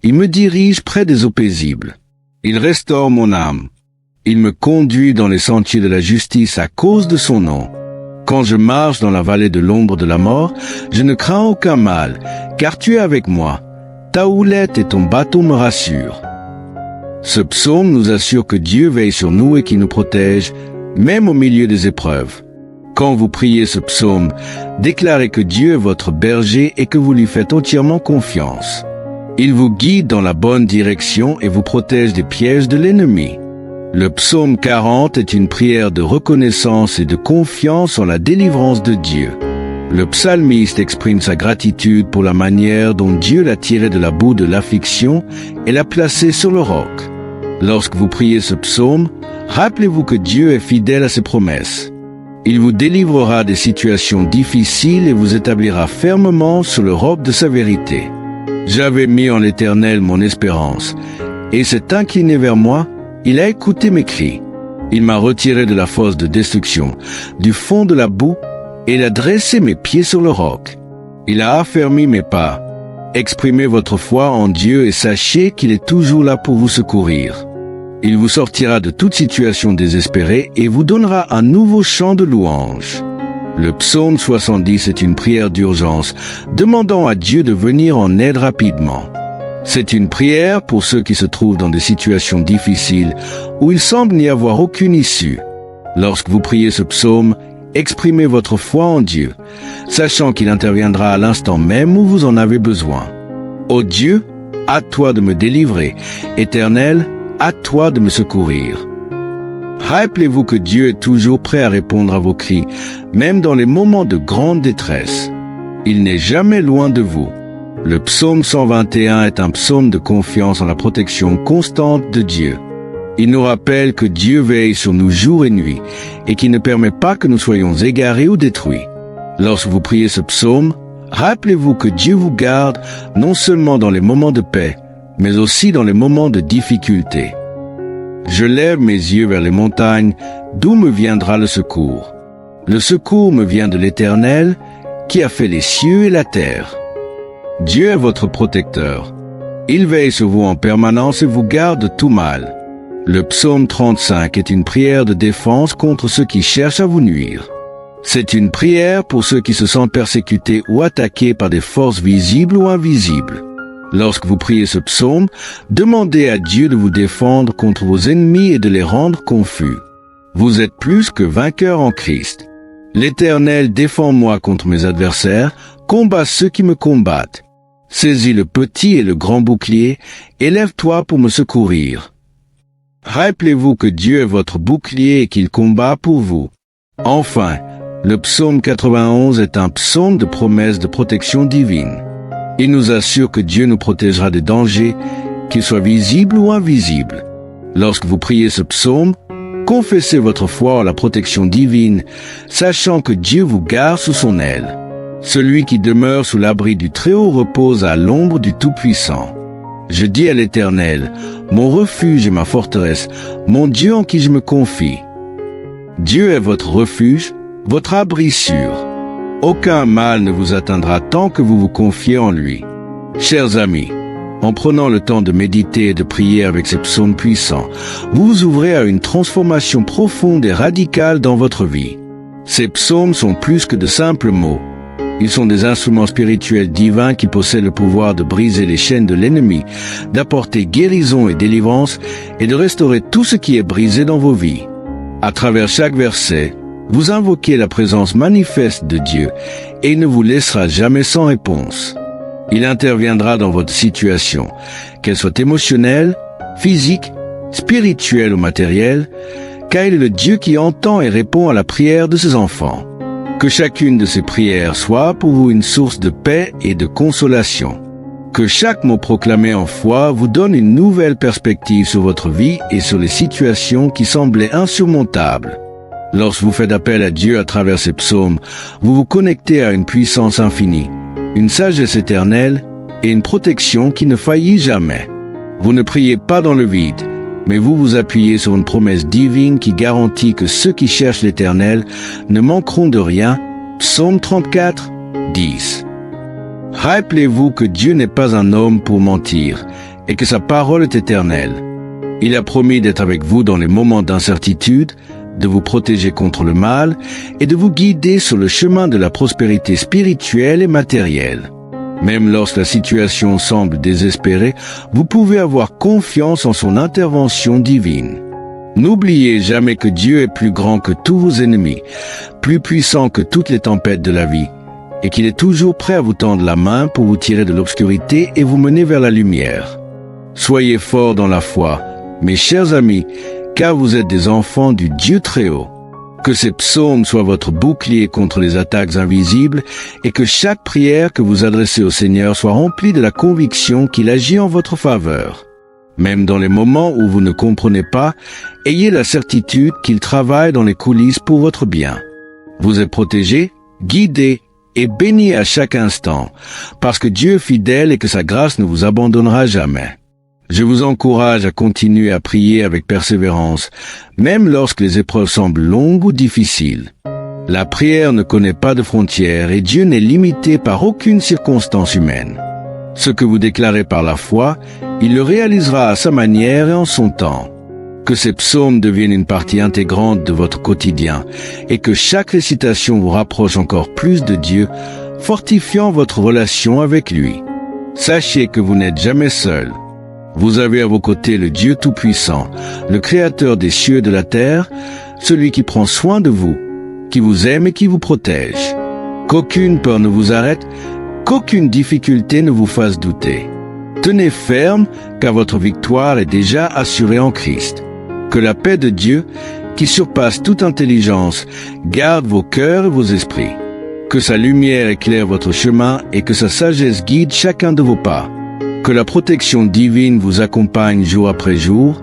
Il me dirige près des eaux paisibles. Il restaure mon âme. Il me conduit dans les sentiers de la justice à cause de son nom. Quand je marche dans la vallée de l'ombre de la mort, je ne crains aucun mal, car tu es avec moi. Ta houlette et ton bâton me rassurent. Ce psaume nous assure que Dieu veille sur nous et qu'il nous protège, même au milieu des épreuves. Quand vous priez ce psaume, déclarez que Dieu est votre berger et que vous lui faites entièrement confiance. Il vous guide dans la bonne direction et vous protège des pièges de l'ennemi. Le psaume 40 est une prière de reconnaissance et de confiance en la délivrance de Dieu. Le psalmiste exprime sa gratitude pour la manière dont Dieu l'a tiré de la boue de l'affliction et l'a placé sur le roc. Lorsque vous priez ce psaume, rappelez-vous que Dieu est fidèle à ses promesses. Il vous délivrera des situations difficiles et vous établira fermement sur le roc de sa vérité. J'avais mis en l'Éternel mon espérance, et s'est incliné vers moi, il a écouté mes cris. Il m'a retiré de la fosse de destruction, du fond de la boue, et il a dressé mes pieds sur le roc. Il a affermi mes pas. Exprimez votre foi en Dieu et sachez qu'il est toujours là pour vous secourir. Il vous sortira de toute situation désespérée et vous donnera un nouveau chant de louange. Le psaume 70 est une prière d'urgence, demandant à Dieu de venir en aide rapidement. C'est une prière pour ceux qui se trouvent dans des situations difficiles où il semble n'y avoir aucune issue. Lorsque vous priez ce psaume, exprimez votre foi en Dieu, sachant qu'il interviendra à l'instant même où vous en avez besoin. Ô Dieu, à toi de me délivrer. Éternel, à toi de me secourir. Rappelez-vous que Dieu est toujours prêt à répondre à vos cris, même dans les moments de grande détresse. Il n'est jamais loin de vous. Le psaume 121 est un psaume de confiance en la protection constante de Dieu. Il nous rappelle que Dieu veille sur nous jour et nuit et qu'il ne permet pas que nous soyons égarés ou détruits. Lorsque vous priez ce psaume, rappelez-vous que Dieu vous garde non seulement dans les moments de paix, mais aussi dans les moments de difficulté. Je lève mes yeux vers les montagnes, d'où me viendra le secours. Le secours me vient de l'Éternel, qui a fait les cieux et la terre. Dieu est votre protecteur. Il veille sur vous en permanence et vous garde de tout mal. Le psaume 35 est une prière de défense contre ceux qui cherchent à vous nuire. C'est une prière pour ceux qui se sentent persécutés ou attaqués par des forces visibles ou invisibles. Lorsque vous priez ce psaume, demandez à Dieu de vous défendre contre vos ennemis et de les rendre confus. Vous êtes plus que vainqueurs en Christ. L'Éternel défend moi contre mes adversaires, combat ceux qui me combattent. Saisis le petit et le grand bouclier, élève-toi pour me secourir. Rappelez-vous que Dieu est votre bouclier et qu'il combat pour vous. Enfin, le psaume 91 est un psaume de promesse de protection divine. Il nous assure que Dieu nous protégera des dangers, qu'ils soient visibles ou invisibles. Lorsque vous priez ce psaume, confessez votre foi en la protection divine, sachant que Dieu vous garde sous son aile. Celui qui demeure sous l'abri du Très-Haut repose à l'ombre du Tout-Puissant. Je dis à l'Éternel, mon refuge et ma forteresse, mon Dieu en qui je me confie. Dieu est votre refuge, votre abri sûr. Aucun mal ne vous atteindra tant que vous vous confiez en lui. Chers amis, en prenant le temps de méditer et de prier avec ces psaumes puissants, vous vous ouvrez à une transformation profonde et radicale dans votre vie. Ces psaumes sont plus que de simples mots. Ils sont des instruments spirituels divins qui possèdent le pouvoir de briser les chaînes de l'ennemi, d'apporter guérison et délivrance et de restaurer tout ce qui est brisé dans vos vies. À travers chaque verset, vous invoquez la présence manifeste de Dieu et il ne vous laissera jamais sans réponse. Il interviendra dans votre situation, qu'elle soit émotionnelle, physique, spirituelle ou matérielle, car il est le Dieu qui entend et répond à la prière de ses enfants. Que chacune de ces prières soit pour vous une source de paix et de consolation. Que chaque mot proclamé en foi vous donne une nouvelle perspective sur votre vie et sur les situations qui semblaient insurmontables. Lorsque vous faites appel à Dieu à travers ces psaumes, vous vous connectez à une puissance infinie, une sagesse éternelle et une protection qui ne faillit jamais. Vous ne priez pas dans le vide, mais vous vous appuyez sur une promesse divine qui garantit que ceux qui cherchent l'Éternel ne manqueront de rien. Psaume 34, 10. Rappelez-vous que Dieu n'est pas un homme pour mentir et que sa parole est éternelle. Il a promis d'être avec vous dans les moments d'incertitude, de vous protéger contre le mal et de vous guider sur le chemin de la prospérité spirituelle et matérielle. Même lorsque la situation semble désespérée, vous pouvez avoir confiance en son intervention divine. N'oubliez jamais que Dieu est plus grand que tous vos ennemis, plus puissant que toutes les tempêtes de la vie, et qu'il est toujours prêt à vous tendre la main pour vous tirer de l'obscurité et vous mener vers la lumière. Soyez forts dans la foi, mes chers amis, car vous êtes des enfants du Dieu Très-Haut. Que ces psaumes soient votre bouclier contre les attaques invisibles et que chaque prière que vous adressez au Seigneur soit remplie de la conviction qu'il agit en votre faveur. Même dans les moments où vous ne comprenez pas, ayez la certitude qu'il travaille dans les coulisses pour votre bien. Vous êtes protégé, guidé et béni à chaque instant, parce que Dieu est fidèle et que sa grâce ne vous abandonnera jamais. Je vous encourage à continuer à prier avec persévérance, même lorsque les épreuves semblent longues ou difficiles. La prière ne connaît pas de frontières et Dieu n'est limité par aucune circonstance humaine. Ce que vous déclarez par la foi, il le réalisera à sa manière et en son temps. Que ces psaumes deviennent une partie intégrante de votre quotidien et que chaque récitation vous rapproche encore plus de Dieu, fortifiant votre relation avec lui. Sachez que vous n'êtes jamais seul. Vous avez à vos côtés le Dieu Tout-Puissant, le Créateur des cieux et de la terre, celui qui prend soin de vous, qui vous aime et qui vous protège. Qu'aucune peur ne vous arrête, qu'aucune difficulté ne vous fasse douter. Tenez ferme, car votre victoire est déjà assurée en Christ. Que la paix de Dieu, qui surpasse toute intelligence, garde vos cœurs et vos esprits. Que sa lumière éclaire votre chemin et que sa sagesse guide chacun de vos pas. Que la protection divine vous accompagne jour après jour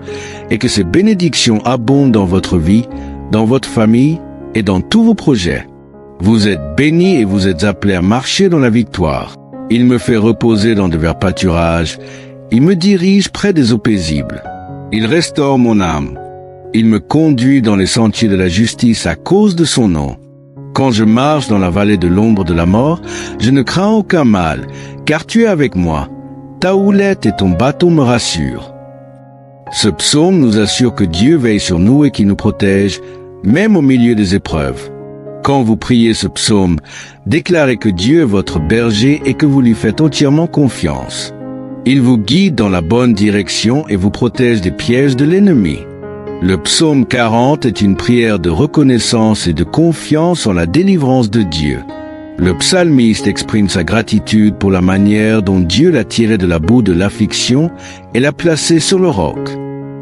et que ses bénédictions abondent dans votre vie, dans votre famille et dans tous vos projets. Vous êtes bénis et vous êtes appelés à marcher dans la victoire. Il me fait reposer dans de verts pâturages. Il me dirige près des eaux paisibles. Il restaure mon âme. Il me conduit dans les sentiers de la justice à cause de son nom. Quand je marche dans la vallée de l'ombre de la mort, je ne crains aucun mal, car tu es avec moi. Ta houlette et ton bâton me rassurent. Ce psaume nous assure que Dieu veille sur nous et qu'il nous protège, même au milieu des épreuves. Quand vous priez ce psaume, déclarez que Dieu est votre berger et que vous lui faites entièrement confiance. Il vous guide dans la bonne direction et vous protège des pièges de l'ennemi. Le psaume 40 est une prière de reconnaissance et de confiance en la délivrance de Dieu. Le psalmiste exprime sa gratitude pour la manière dont Dieu l'a tiré de la boue de l'affliction et l'a placé sur le roc.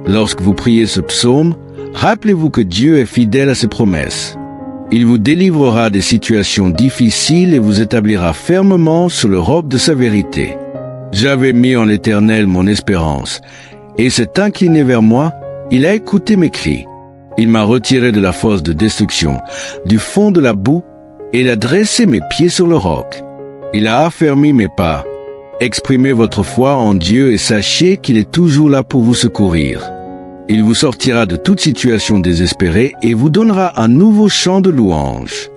Lorsque vous priez ce psaume, rappelez-vous que Dieu est fidèle à ses promesses. Il vous délivrera des situations difficiles et vous établira fermement sur le roc de sa vérité. J'avais mis en l'Éternel mon espérance, et s'est incliné vers moi, il a écouté mes cris. Il m'a retiré de la fosse de destruction, du fond de la boue, et il a dressé mes pieds sur le roc. Il a affermi mes pas. Exprimez votre foi en Dieu et sachez qu'il est toujours là pour vous secourir. Il vous sortira de toute situation désespérée et vous donnera un nouveau chant de louange.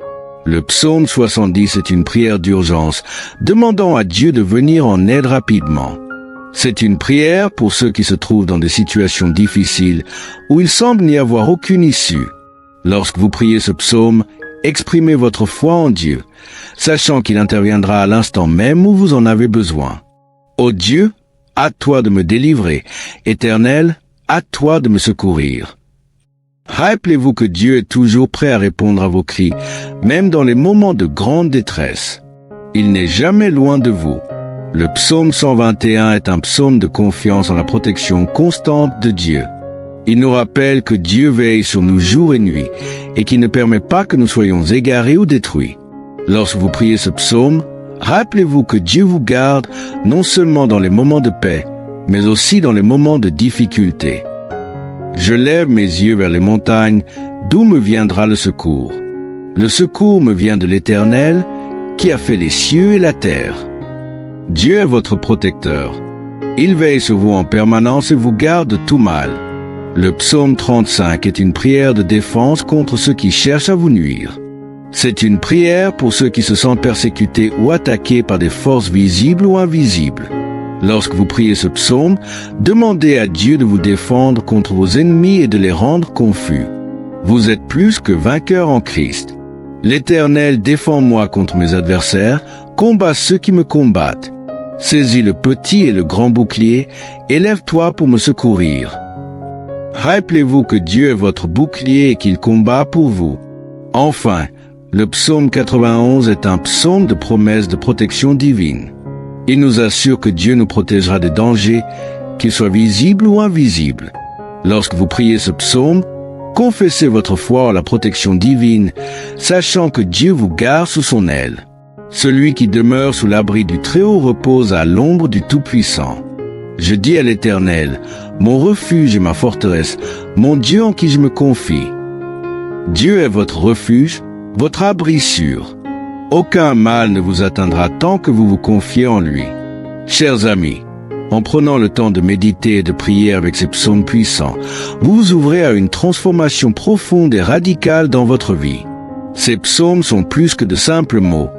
Le psaume 70 est une prière d'urgence, demandant à Dieu de venir en aide rapidement. C'est une prière pour ceux qui se trouvent dans des situations difficiles où il semble n'y avoir aucune issue. Lorsque vous priez ce psaume, exprimez votre foi en Dieu, sachant qu'il interviendra à l'instant même où vous en avez besoin. Ô Dieu, à toi de me délivrer. Éternel, à toi de me secourir. Rappelez-vous que Dieu est toujours prêt à répondre à vos cris, même dans les moments de grande détresse. Il n'est jamais loin de vous. Le psaume 121 est un psaume de confiance en la protection constante de Dieu. Il nous rappelle que Dieu veille sur nous jour et nuit et qu'il ne permet pas que nous soyons égarés ou détruits. Lorsque vous priez ce psaume, rappelez-vous que Dieu vous garde non seulement dans les moments de paix, mais aussi dans les moments de difficulté. Je lève mes yeux vers les montagnes, d'où me viendra le secours. Le secours me vient de l'Éternel, qui a fait les cieux et la terre. Dieu est votre protecteur. Il veille sur vous en permanence et vous garde de tout mal. Le psaume 35 est une prière de défense contre ceux qui cherchent à vous nuire. C'est une prière pour ceux qui se sentent persécutés ou attaqués par des forces visibles ou invisibles. Lorsque vous priez ce psaume, demandez à Dieu de vous défendre contre vos ennemis et de les rendre confus. Vous êtes plus que vainqueurs en Christ. L'Éternel défend moi contre mes adversaires, combat ceux qui me combattent. Saisis le petit et le grand bouclier, élève-toi pour me secourir. Rappelez-vous que Dieu est votre bouclier et qu'il combat pour vous. Enfin, le psaume 91 est un psaume de promesse de protection divine. Il nous assure que Dieu nous protégera des dangers, qu'ils soient visibles ou invisibles. Lorsque vous priez ce psaume, confessez votre foi en la protection divine, sachant que Dieu vous garde sous son aile. Celui qui demeure sous l'abri du Très-Haut repose à l'ombre du Tout-Puissant. Je dis à l'Éternel, mon refuge et ma forteresse, mon Dieu en qui je me confie. Dieu est votre refuge, votre abri sûr. Aucun mal ne vous atteindra tant que vous vous confiez en lui. Chers amis, en prenant le temps de méditer et de prier avec ces psaumes puissants, vous vous ouvrez à une transformation profonde et radicale dans votre vie. Ces psaumes sont plus que de simples mots.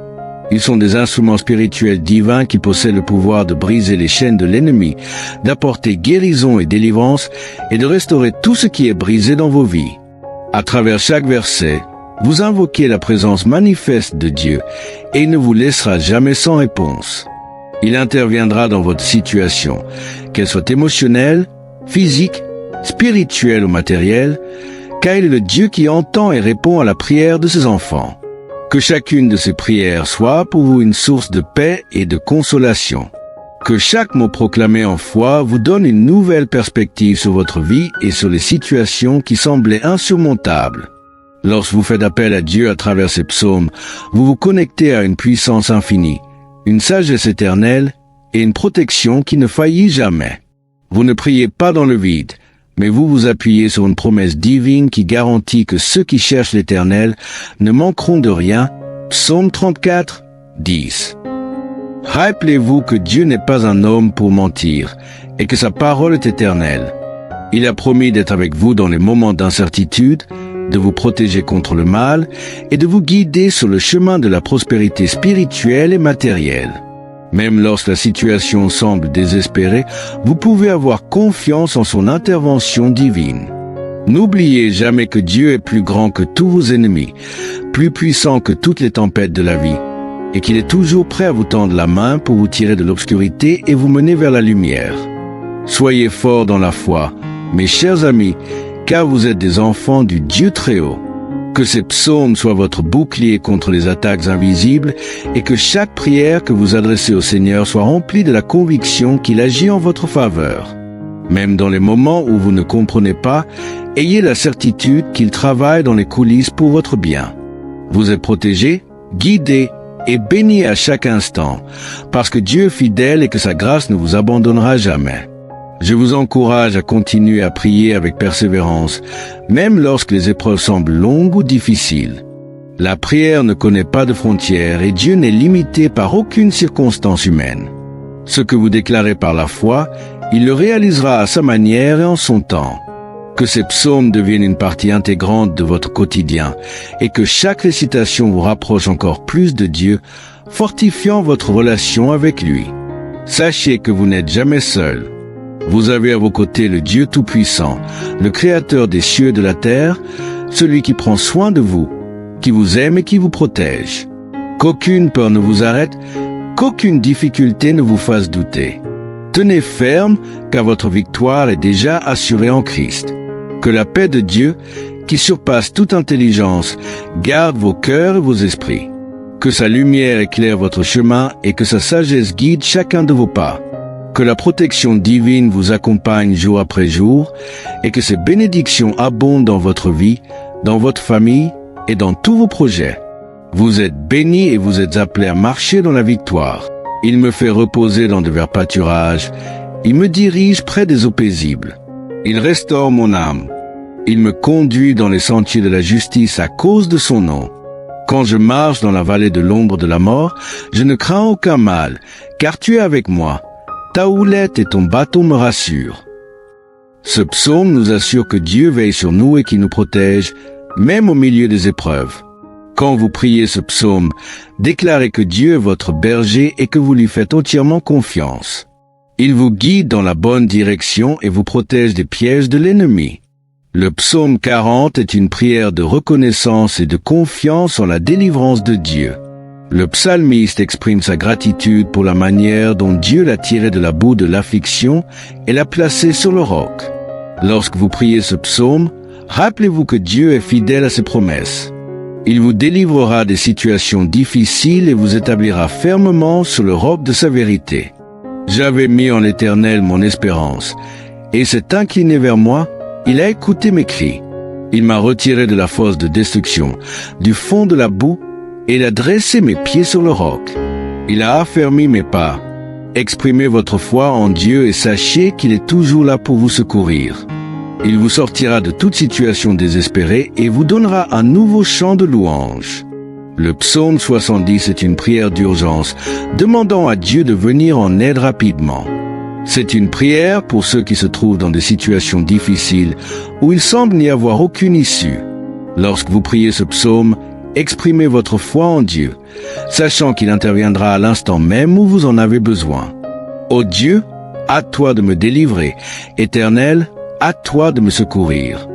Ils sont des instruments spirituels divins qui possèdent le pouvoir de briser les chaînes de l'ennemi, d'apporter guérison et délivrance et de restaurer tout ce qui est brisé dans vos vies. À travers chaque verset, vous invoquez la présence manifeste de Dieu et il ne vous laissera jamais sans réponse. Il interviendra dans votre situation, qu'elle soit émotionnelle, physique, spirituelle ou matérielle, car il est le Dieu qui entend et répond à la prière de ses enfants. Que chacune de ces prières soit pour vous une source de paix et de consolation. Que chaque mot proclamé en foi vous donne une nouvelle perspective sur votre vie et sur les situations qui semblaient insurmontables. Lorsque vous faites appel à Dieu à travers ces psaumes, vous vous connectez à une puissance infinie, une sagesse éternelle et une protection qui ne faillit jamais. Vous ne priez pas dans le vide, mais vous vous appuyez sur une promesse divine qui garantit que ceux qui cherchent l'Éternel ne manqueront de rien. Psaume 34, 10. Rappelez-vous que Dieu n'est pas un homme pour mentir et que sa parole est éternelle. Il a promis d'être avec vous dans les moments d'incertitude, de vous protéger contre le mal et de vous guider sur le chemin de la prospérité spirituelle et matérielle. Même lorsque la situation semble désespérée, vous pouvez avoir confiance en son intervention divine. N'oubliez jamais que Dieu est plus grand que tous vos ennemis, plus puissant que toutes les tempêtes de la vie, et qu'il est toujours prêt à vous tendre la main pour vous tirer de l'obscurité et vous mener vers la lumière. Soyez forts dans la foi, mes chers amis, car vous êtes des enfants du Dieu très haut. Que ces psaumes soient votre bouclier contre les attaques invisibles et que chaque prière que vous adressez au Seigneur soit remplie de la conviction qu'il agit en votre faveur. Même dans les moments où vous ne comprenez pas, ayez la certitude qu'il travaille dans les coulisses pour votre bien. Vous êtes protégés, guidés et bénis à chaque instant, parce que Dieu est fidèle et que sa grâce ne vous abandonnera jamais. Je vous encourage à continuer à prier avec persévérance, même lorsque les épreuves semblent longues ou difficiles. La prière ne connaît pas de frontières et Dieu n'est limité par aucune circonstance humaine. Ce que vous déclarez par la foi, il le réalisera à sa manière et en son temps. Que ces psaumes deviennent une partie intégrante de votre quotidien et que chaque récitation vous rapproche encore plus de Dieu, fortifiant votre relation avec lui. Sachez que vous n'êtes jamais seul. Vous avez à vos côtés le Dieu Tout-Puissant, le Créateur des cieux et de la terre, celui qui prend soin de vous, qui vous aime et qui vous protège. Qu'aucune peur ne vous arrête, qu'aucune difficulté ne vous fasse douter. Tenez ferme, car votre victoire est déjà assurée en Christ. Que la paix de Dieu, qui surpasse toute intelligence, garde vos cœurs et vos esprits. Que sa lumière éclaire votre chemin et que sa sagesse guide chacun de vos pas. Que la protection divine vous accompagne jour après jour et que ses bénédictions abondent dans votre vie, dans votre famille et dans tous vos projets. Vous êtes bénis et vous êtes appelés à marcher dans la victoire. Il me fait reposer dans de verts pâturages. Il me dirige près des eaux paisibles. Il restaure mon âme. Il me conduit dans les sentiers de la justice à cause de son nom. Quand je marche dans la vallée de l'ombre de la mort, je ne crains aucun mal, car tu es avec moi. Ta houlette et ton bâton me rassurent. Ce psaume nous assure que Dieu veille sur nous et qu'il nous protège, même au milieu des épreuves. Quand vous priez ce psaume, déclarez que Dieu est votre berger et que vous lui faites entièrement confiance. Il vous guide dans la bonne direction et vous protège des pièges de l'ennemi. Le psaume 40 est une prière de reconnaissance et de confiance en la délivrance de Dieu. Le psalmiste exprime sa gratitude pour la manière dont Dieu l'a tiré de la boue de l'affliction et l'a placé sur le roc. Lorsque vous priez ce psaume, rappelez-vous que Dieu est fidèle à ses promesses. Il vous délivrera des situations difficiles et vous établira fermement sur le roc de sa vérité. J'avais mis en l'Éternel mon espérance, et s'est incliné vers moi, il a écouté mes cris. Il m'a retiré de la fosse de destruction, du fond de la boue, et il a dressé mes pieds sur le roc. Il a affermi mes pas, Exprimez votre foi en Dieu et sachez qu'il est toujours là pour vous secourir. Il vous sortira de toute situation désespérée et vous donnera un nouveau chant de louange. Le psaume 70 est une prière d'urgence, demandant à Dieu de venir en aide rapidement. C'est une prière pour ceux qui se trouvent dans des situations difficiles où il semble n'y avoir aucune issue. Lorsque vous priez ce psaume, exprimez votre foi en Dieu, sachant qu'il interviendra à l'instant même où vous en avez besoin. Ô Dieu, à toi de me délivrer. Éternel, à toi de me secourir.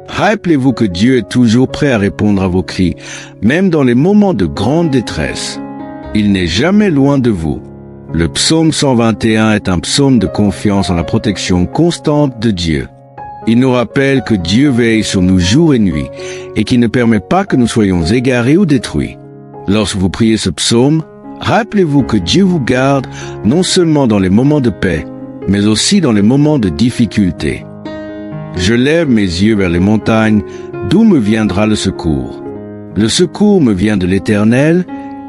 Rappelez-vous que Dieu est toujours prêt à répondre à vos cris, même dans les moments de grande détresse. Il n'est jamais loin de vous. Le psaume 121 est un psaume de confiance en la protection constante de Dieu. Il nous rappelle que Dieu veille sur nous jour et nuit et qu'il ne permet pas que nous soyons égarés ou détruits. Lorsque vous priez ce psaume, rappelez-vous que Dieu vous garde non seulement dans les moments de paix, mais aussi dans les moments de difficulté. Je lève mes yeux vers les montagnes, d'où me viendra le secours. Le secours me vient de l'Éternel,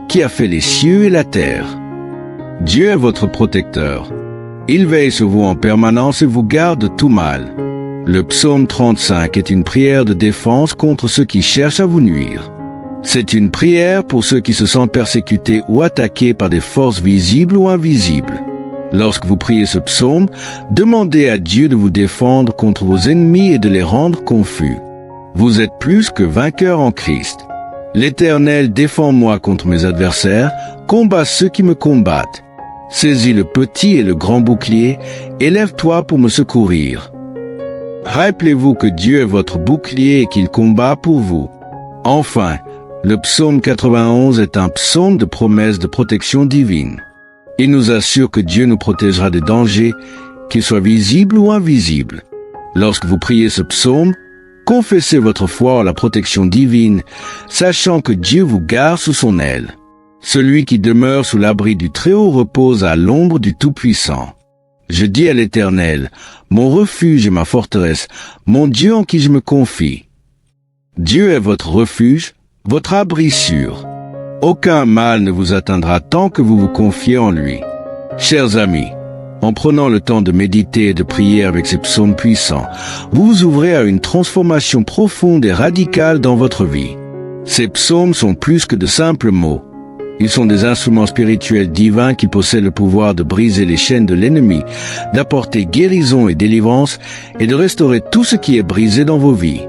qui a fait les cieux et la terre. Dieu est votre protecteur. Il veille sur vous en permanence et vous garde de tout mal. Le psaume 35 est une prière de défense contre ceux qui cherchent à vous nuire. C'est une prière pour ceux qui se sentent persécutés ou attaqués par des forces visibles ou invisibles. Lorsque vous priez ce psaume, demandez à Dieu de vous défendre contre vos ennemis et de les rendre confus. Vous êtes plus que vainqueurs en Christ. L'Éternel défend moi contre mes adversaires, combat ceux qui me combattent. Saisis le petit et le grand bouclier, élève-toi pour me secourir. Rappelez-vous que Dieu est votre bouclier et qu'il combat pour vous. Enfin, le psaume 91 est un psaume de promesse de protection divine. Il nous assure que Dieu nous protégera des dangers, qu'ils soient visibles ou invisibles. Lorsque vous priez ce psaume, confessez votre foi en la protection divine, sachant que Dieu vous garde sous son aile. Celui qui demeure sous l'abri du Très-Haut repose à l'ombre du Tout-Puissant. Je dis à l'Éternel, mon refuge et ma forteresse, mon Dieu en qui je me confie. Dieu est votre refuge, votre abri sûr. Aucun mal ne vous atteindra tant que vous vous confiez en lui. Chers amis, en prenant le temps de méditer et de prier avec ces psaumes puissants, vous vous ouvrez à une transformation profonde et radicale dans votre vie. Ces psaumes sont plus que de simples mots. Ils sont des instruments spirituels divins qui possèdent le pouvoir de briser les chaînes de l'ennemi, d'apporter guérison et délivrance et de restaurer tout ce qui est brisé dans vos vies.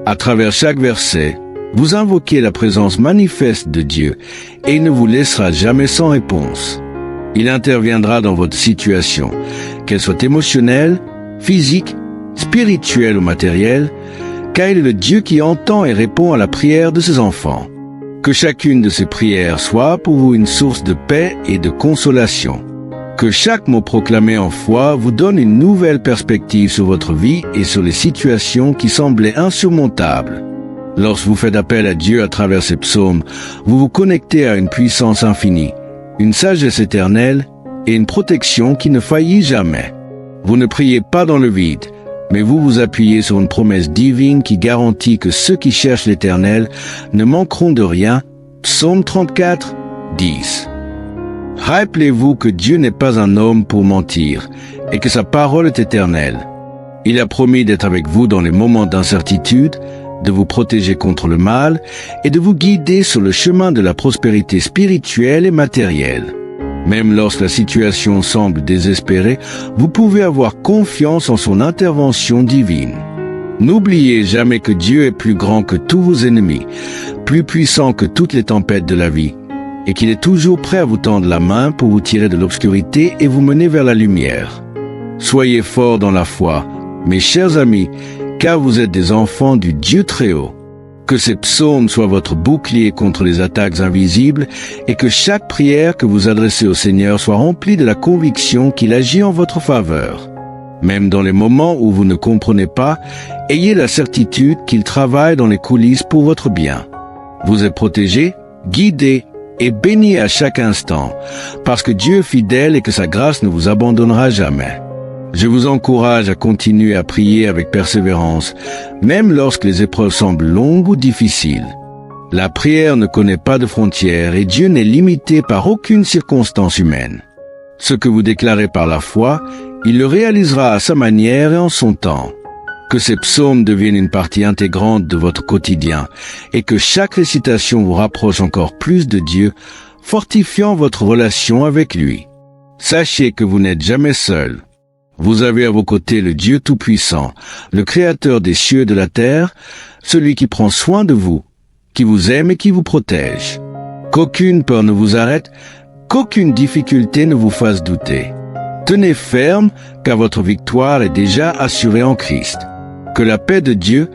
À travers chaque verset, vous invoquez la présence manifeste de Dieu et il ne vous laissera jamais sans réponse. Il interviendra dans votre situation, qu'elle soit émotionnelle, physique, spirituelle ou matérielle, car il est le Dieu qui entend et répond à la prière de ses enfants. Que chacune de ces prières soit pour vous une source de paix et de consolation. Que chaque mot proclamé en foi vous donne une nouvelle perspective sur votre vie et sur les situations qui semblaient insurmontables. Lorsque vous faites appel à Dieu à travers ces psaumes, vous vous connectez à une puissance infinie, une sagesse éternelle et une protection qui ne faillit jamais. Vous ne priez pas dans le vide, mais vous vous appuyez sur une promesse divine qui garantit que ceux qui cherchent l'Éternel ne manqueront de rien. Psaume 34, 10. Rappelez-vous que Dieu n'est pas un homme pour mentir et que sa parole est éternelle. Il a promis d'être avec vous dans les moments d'incertitude, de vous protéger contre le mal et de vous guider sur le chemin de la prospérité spirituelle et matérielle. Même lorsque la situation semble désespérée, vous pouvez avoir confiance en son intervention divine. N'oubliez jamais que Dieu est plus grand que tous vos ennemis, plus puissant que toutes les tempêtes de la vie, et qu'il est toujours prêt à vous tendre la main pour vous tirer de l'obscurité et vous mener vers la lumière. Soyez forts dans la foi, mes chers amis, car vous êtes des enfants du Dieu Très-Haut. Que ces psaumes soient votre bouclier contre les attaques invisibles et que chaque prière que vous adressez au Seigneur soit remplie de la conviction qu'il agit en votre faveur. Même dans les moments où vous ne comprenez pas, ayez la certitude qu'il travaille dans les coulisses pour votre bien. Vous êtes protégés, guidés et bénis à chaque instant, parce que Dieu est fidèle et que sa grâce ne vous abandonnera jamais. Je vous encourage à continuer à prier avec persévérance, même lorsque les épreuves semblent longues ou difficiles. La prière ne connaît pas de frontières et Dieu n'est limité par aucune circonstance humaine. Ce que vous déclarez par la foi, il le réalisera à sa manière et en son temps. Que ces psaumes deviennent une partie intégrante de votre quotidien et que chaque récitation vous rapproche encore plus de Dieu, fortifiant votre relation avec lui. Sachez que vous n'êtes jamais seul. Vous avez à vos côtés le Dieu Tout-Puissant, le Créateur des cieux et de la terre, celui qui prend soin de vous, qui vous aime et qui vous protège. Qu'aucune peur ne vous arrête, qu'aucune difficulté ne vous fasse douter. Tenez ferme, car votre victoire est déjà assurée en Christ. Que la paix de Dieu,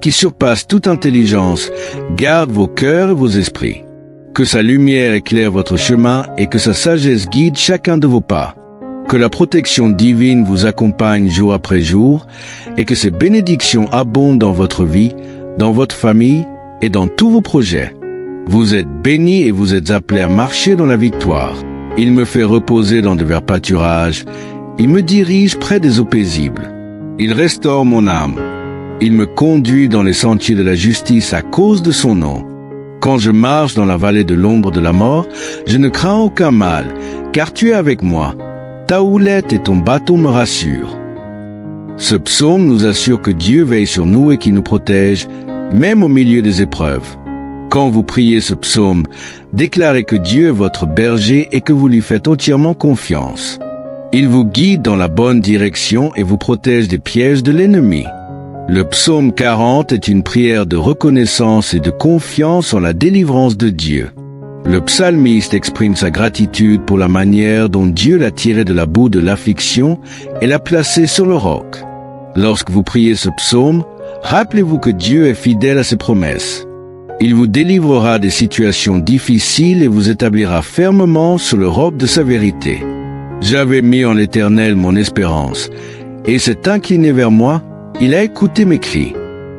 qui surpasse toute intelligence, garde vos cœurs et vos esprits. Que sa lumière éclaire votre chemin et que sa sagesse guide chacun de vos pas. Que la protection divine vous accompagne jour après jour et que ses bénédictions abondent dans votre vie, dans votre famille et dans tous vos projets. Vous êtes bénis et vous êtes appelés à marcher dans la victoire. Il me fait reposer dans de verts pâturages. Il me dirige près des eaux paisibles. Il restaure mon âme. Il me conduit dans les sentiers de la justice à cause de son nom. Quand je marche dans la vallée de l'ombre de la mort, je ne crains aucun mal, car tu es avec moi. Ta houlette et ton bâton me rassurent. Ce psaume nous assure que Dieu veille sur nous et qu'il nous protège, même au milieu des épreuves. Quand vous priez ce psaume, déclarez que Dieu est votre berger et que vous lui faites entièrement confiance. Il vous guide dans la bonne direction et vous protège des pièges de l'ennemi. Le psaume 40 est une prière de reconnaissance et de confiance en la délivrance de Dieu. Le psalmiste exprime sa gratitude pour la manière dont Dieu l'a tiré de la boue de l'affliction et l'a placé sur le roc. Lorsque vous priez ce psaume, rappelez-vous que Dieu est fidèle à ses promesses. Il vous délivrera des situations difficiles et vous établira fermement sur le roc de sa vérité. J'avais mis en l'Éternel mon espérance, et s'est incliné vers moi, il a écouté mes cris.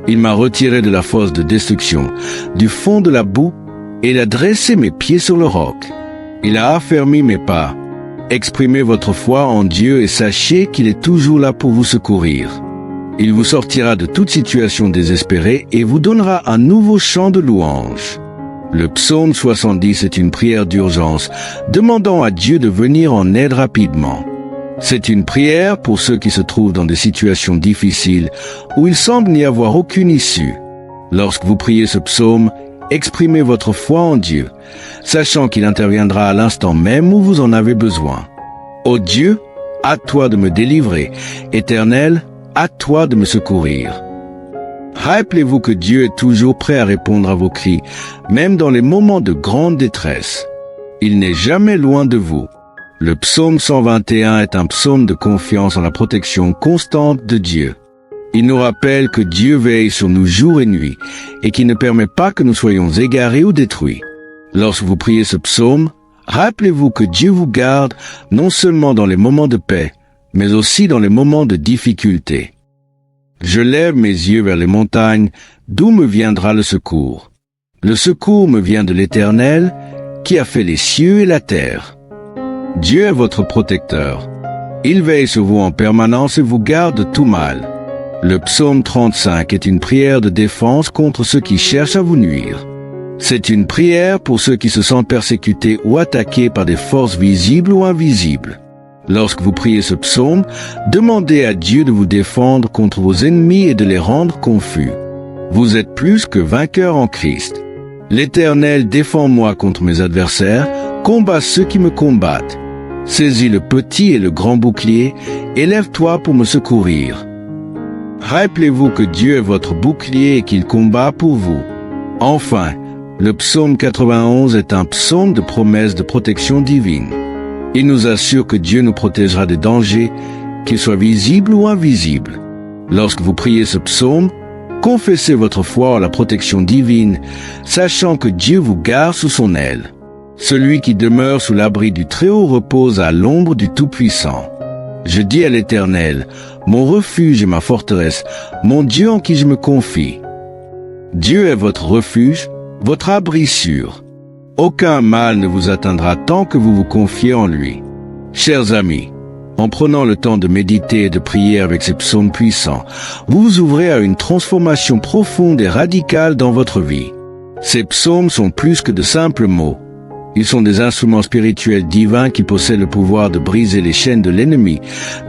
Il m'a retiré de la fosse de destruction, du fond de la boue, et il a dressé mes pieds sur le roc. Il a affermi mes pas. Exprimez votre foi en Dieu et sachez qu'il est toujours là pour vous secourir. Il vous sortira de toute situation désespérée et vous donnera un nouveau chant de louange. Le psaume 70 est une prière d'urgence, demandant à Dieu de venir en aide rapidement. C'est une prière pour ceux qui se trouvent dans des situations difficiles où il semble n'y avoir aucune issue. Lorsque vous priez ce psaume, exprimez votre foi en Dieu, sachant qu'il interviendra à l'instant même où vous en avez besoin. Ô Dieu, à toi de me délivrer. Éternel, à toi de me secourir. Rappelez-vous que Dieu est toujours prêt à répondre à vos cris, même dans les moments de grande détresse. Il n'est jamais loin de vous. Le psaume 121 est un psaume de confiance en la protection constante de Dieu. Il nous rappelle que Dieu veille sur nous jour et nuit et qu'il ne permet pas que nous soyons égarés ou détruits. Lorsque vous priez ce psaume, rappelez-vous que Dieu vous garde non seulement dans les moments de paix, mais aussi dans les moments de difficulté. Je lève mes yeux vers les montagnes, d'où me viendra le secours. Le secours me vient de l'Éternel, qui a fait les cieux et la terre. Dieu est votre protecteur. Il veille sur vous en permanence et vous garde de tout mal. Le psaume 35 est une prière de défense contre ceux qui cherchent à vous nuire. C'est une prière pour ceux qui se sentent persécutés ou attaqués par des forces visibles ou invisibles. Lorsque vous priez ce psaume, demandez à Dieu de vous défendre contre vos ennemis et de les rendre confus. Vous êtes plus que vainqueurs en Christ. L'Éternel défend moi contre mes adversaires, combat ceux qui me combattent. Saisis le petit et le grand bouclier, élève-toi pour me secourir. Rappelez-vous que Dieu est votre bouclier et qu'il combat pour vous. Enfin, le psaume 91 est un psaume de promesse de protection divine. Il nous assure que Dieu nous protégera des dangers, qu'ils soient visibles ou invisibles. Lorsque vous priez ce psaume, confessez votre foi en la protection divine, sachant que Dieu vous garde sous son aile. Celui qui demeure sous l'abri du Très-Haut repose à l'ombre du Tout-Puissant. Je dis à l'Éternel, mon refuge et ma forteresse, mon Dieu en qui je me confie. Dieu est votre refuge, votre abri sûr. Aucun mal ne vous atteindra tant que vous vous confiez en lui. Chers amis, en prenant le temps de méditer et de prier avec ces psaumes puissants, vous vous ouvrez à une transformation profonde et radicale dans votre vie. Ces psaumes sont plus que de simples mots. Ils sont des instruments spirituels divins qui possèdent le pouvoir de briser les chaînes de l'ennemi,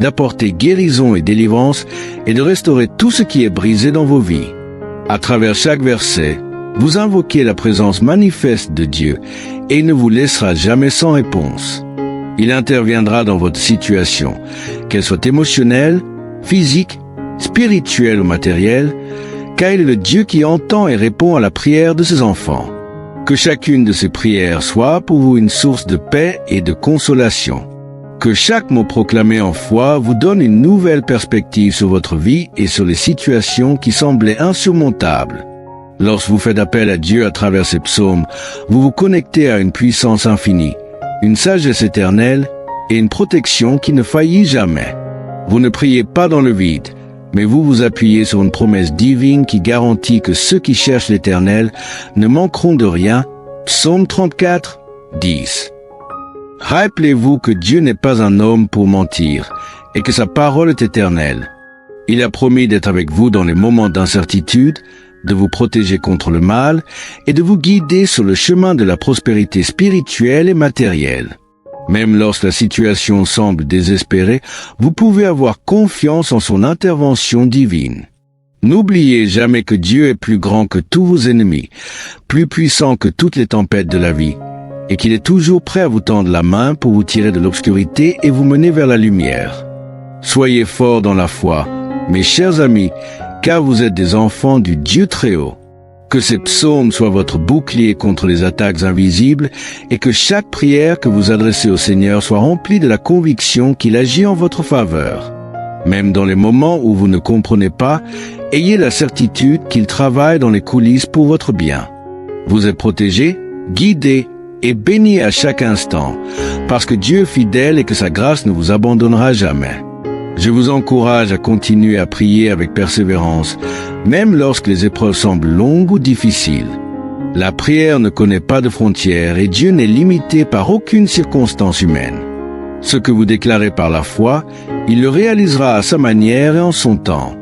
d'apporter guérison et délivrance et de restaurer tout ce qui est brisé dans vos vies. À travers chaque verset, vous invoquez la présence manifeste de Dieu et il ne vous laissera jamais sans réponse. Il interviendra dans votre situation, qu'elle soit émotionnelle, physique, spirituelle ou matérielle, car il est le Dieu qui entend et répond à la prière de ses enfants. Que chacune de ces prières soit pour vous une source de paix et de consolation. Que chaque mot proclamé en foi vous donne une nouvelle perspective sur votre vie et sur les situations qui semblaient insurmontables. Lorsque vous faites appel à Dieu à travers ces psaumes, vous vous connectez à une puissance infinie, une sagesse éternelle et une protection qui ne faillit jamais. Vous ne priez pas dans le vide, mais vous vous appuyez sur une promesse divine qui garantit que ceux qui cherchent l'Éternel ne manqueront de rien. Psaume 34, 10. Rappelez-vous que Dieu n'est pas un homme pour mentir et que sa parole est éternelle. Il a promis d'être avec vous dans les moments d'incertitude, de vous protéger contre le mal et de vous guider sur le chemin de la prospérité spirituelle et matérielle. Même lorsque la situation semble désespérée, vous pouvez avoir confiance en son intervention divine. N'oubliez jamais que Dieu est plus grand que tous vos ennemis, plus puissant que toutes les tempêtes de la vie, et qu'il est toujours prêt à vous tendre la main pour vous tirer de l'obscurité et vous mener vers la lumière. Soyez forts dans la foi, mes chers amis, car vous êtes des enfants du Dieu très haut. Que ces psaumes soient votre bouclier contre les attaques invisibles et que chaque prière que vous adressez au Seigneur soit remplie de la conviction qu'il agit en votre faveur. Même dans les moments où vous ne comprenez pas, ayez la certitude qu'il travaille dans les coulisses pour votre bien. Vous êtes protégés, guidés et bénis à chaque instant, parce que Dieu est fidèle et que sa grâce ne vous abandonnera jamais. Je vous encourage à continuer à prier avec persévérance, même lorsque les épreuves semblent longues ou difficiles. La prière ne connaît pas de frontières et Dieu n'est limité par aucune circonstance humaine. Ce que vous déclarez par la foi, il le réalisera à sa manière et en son temps.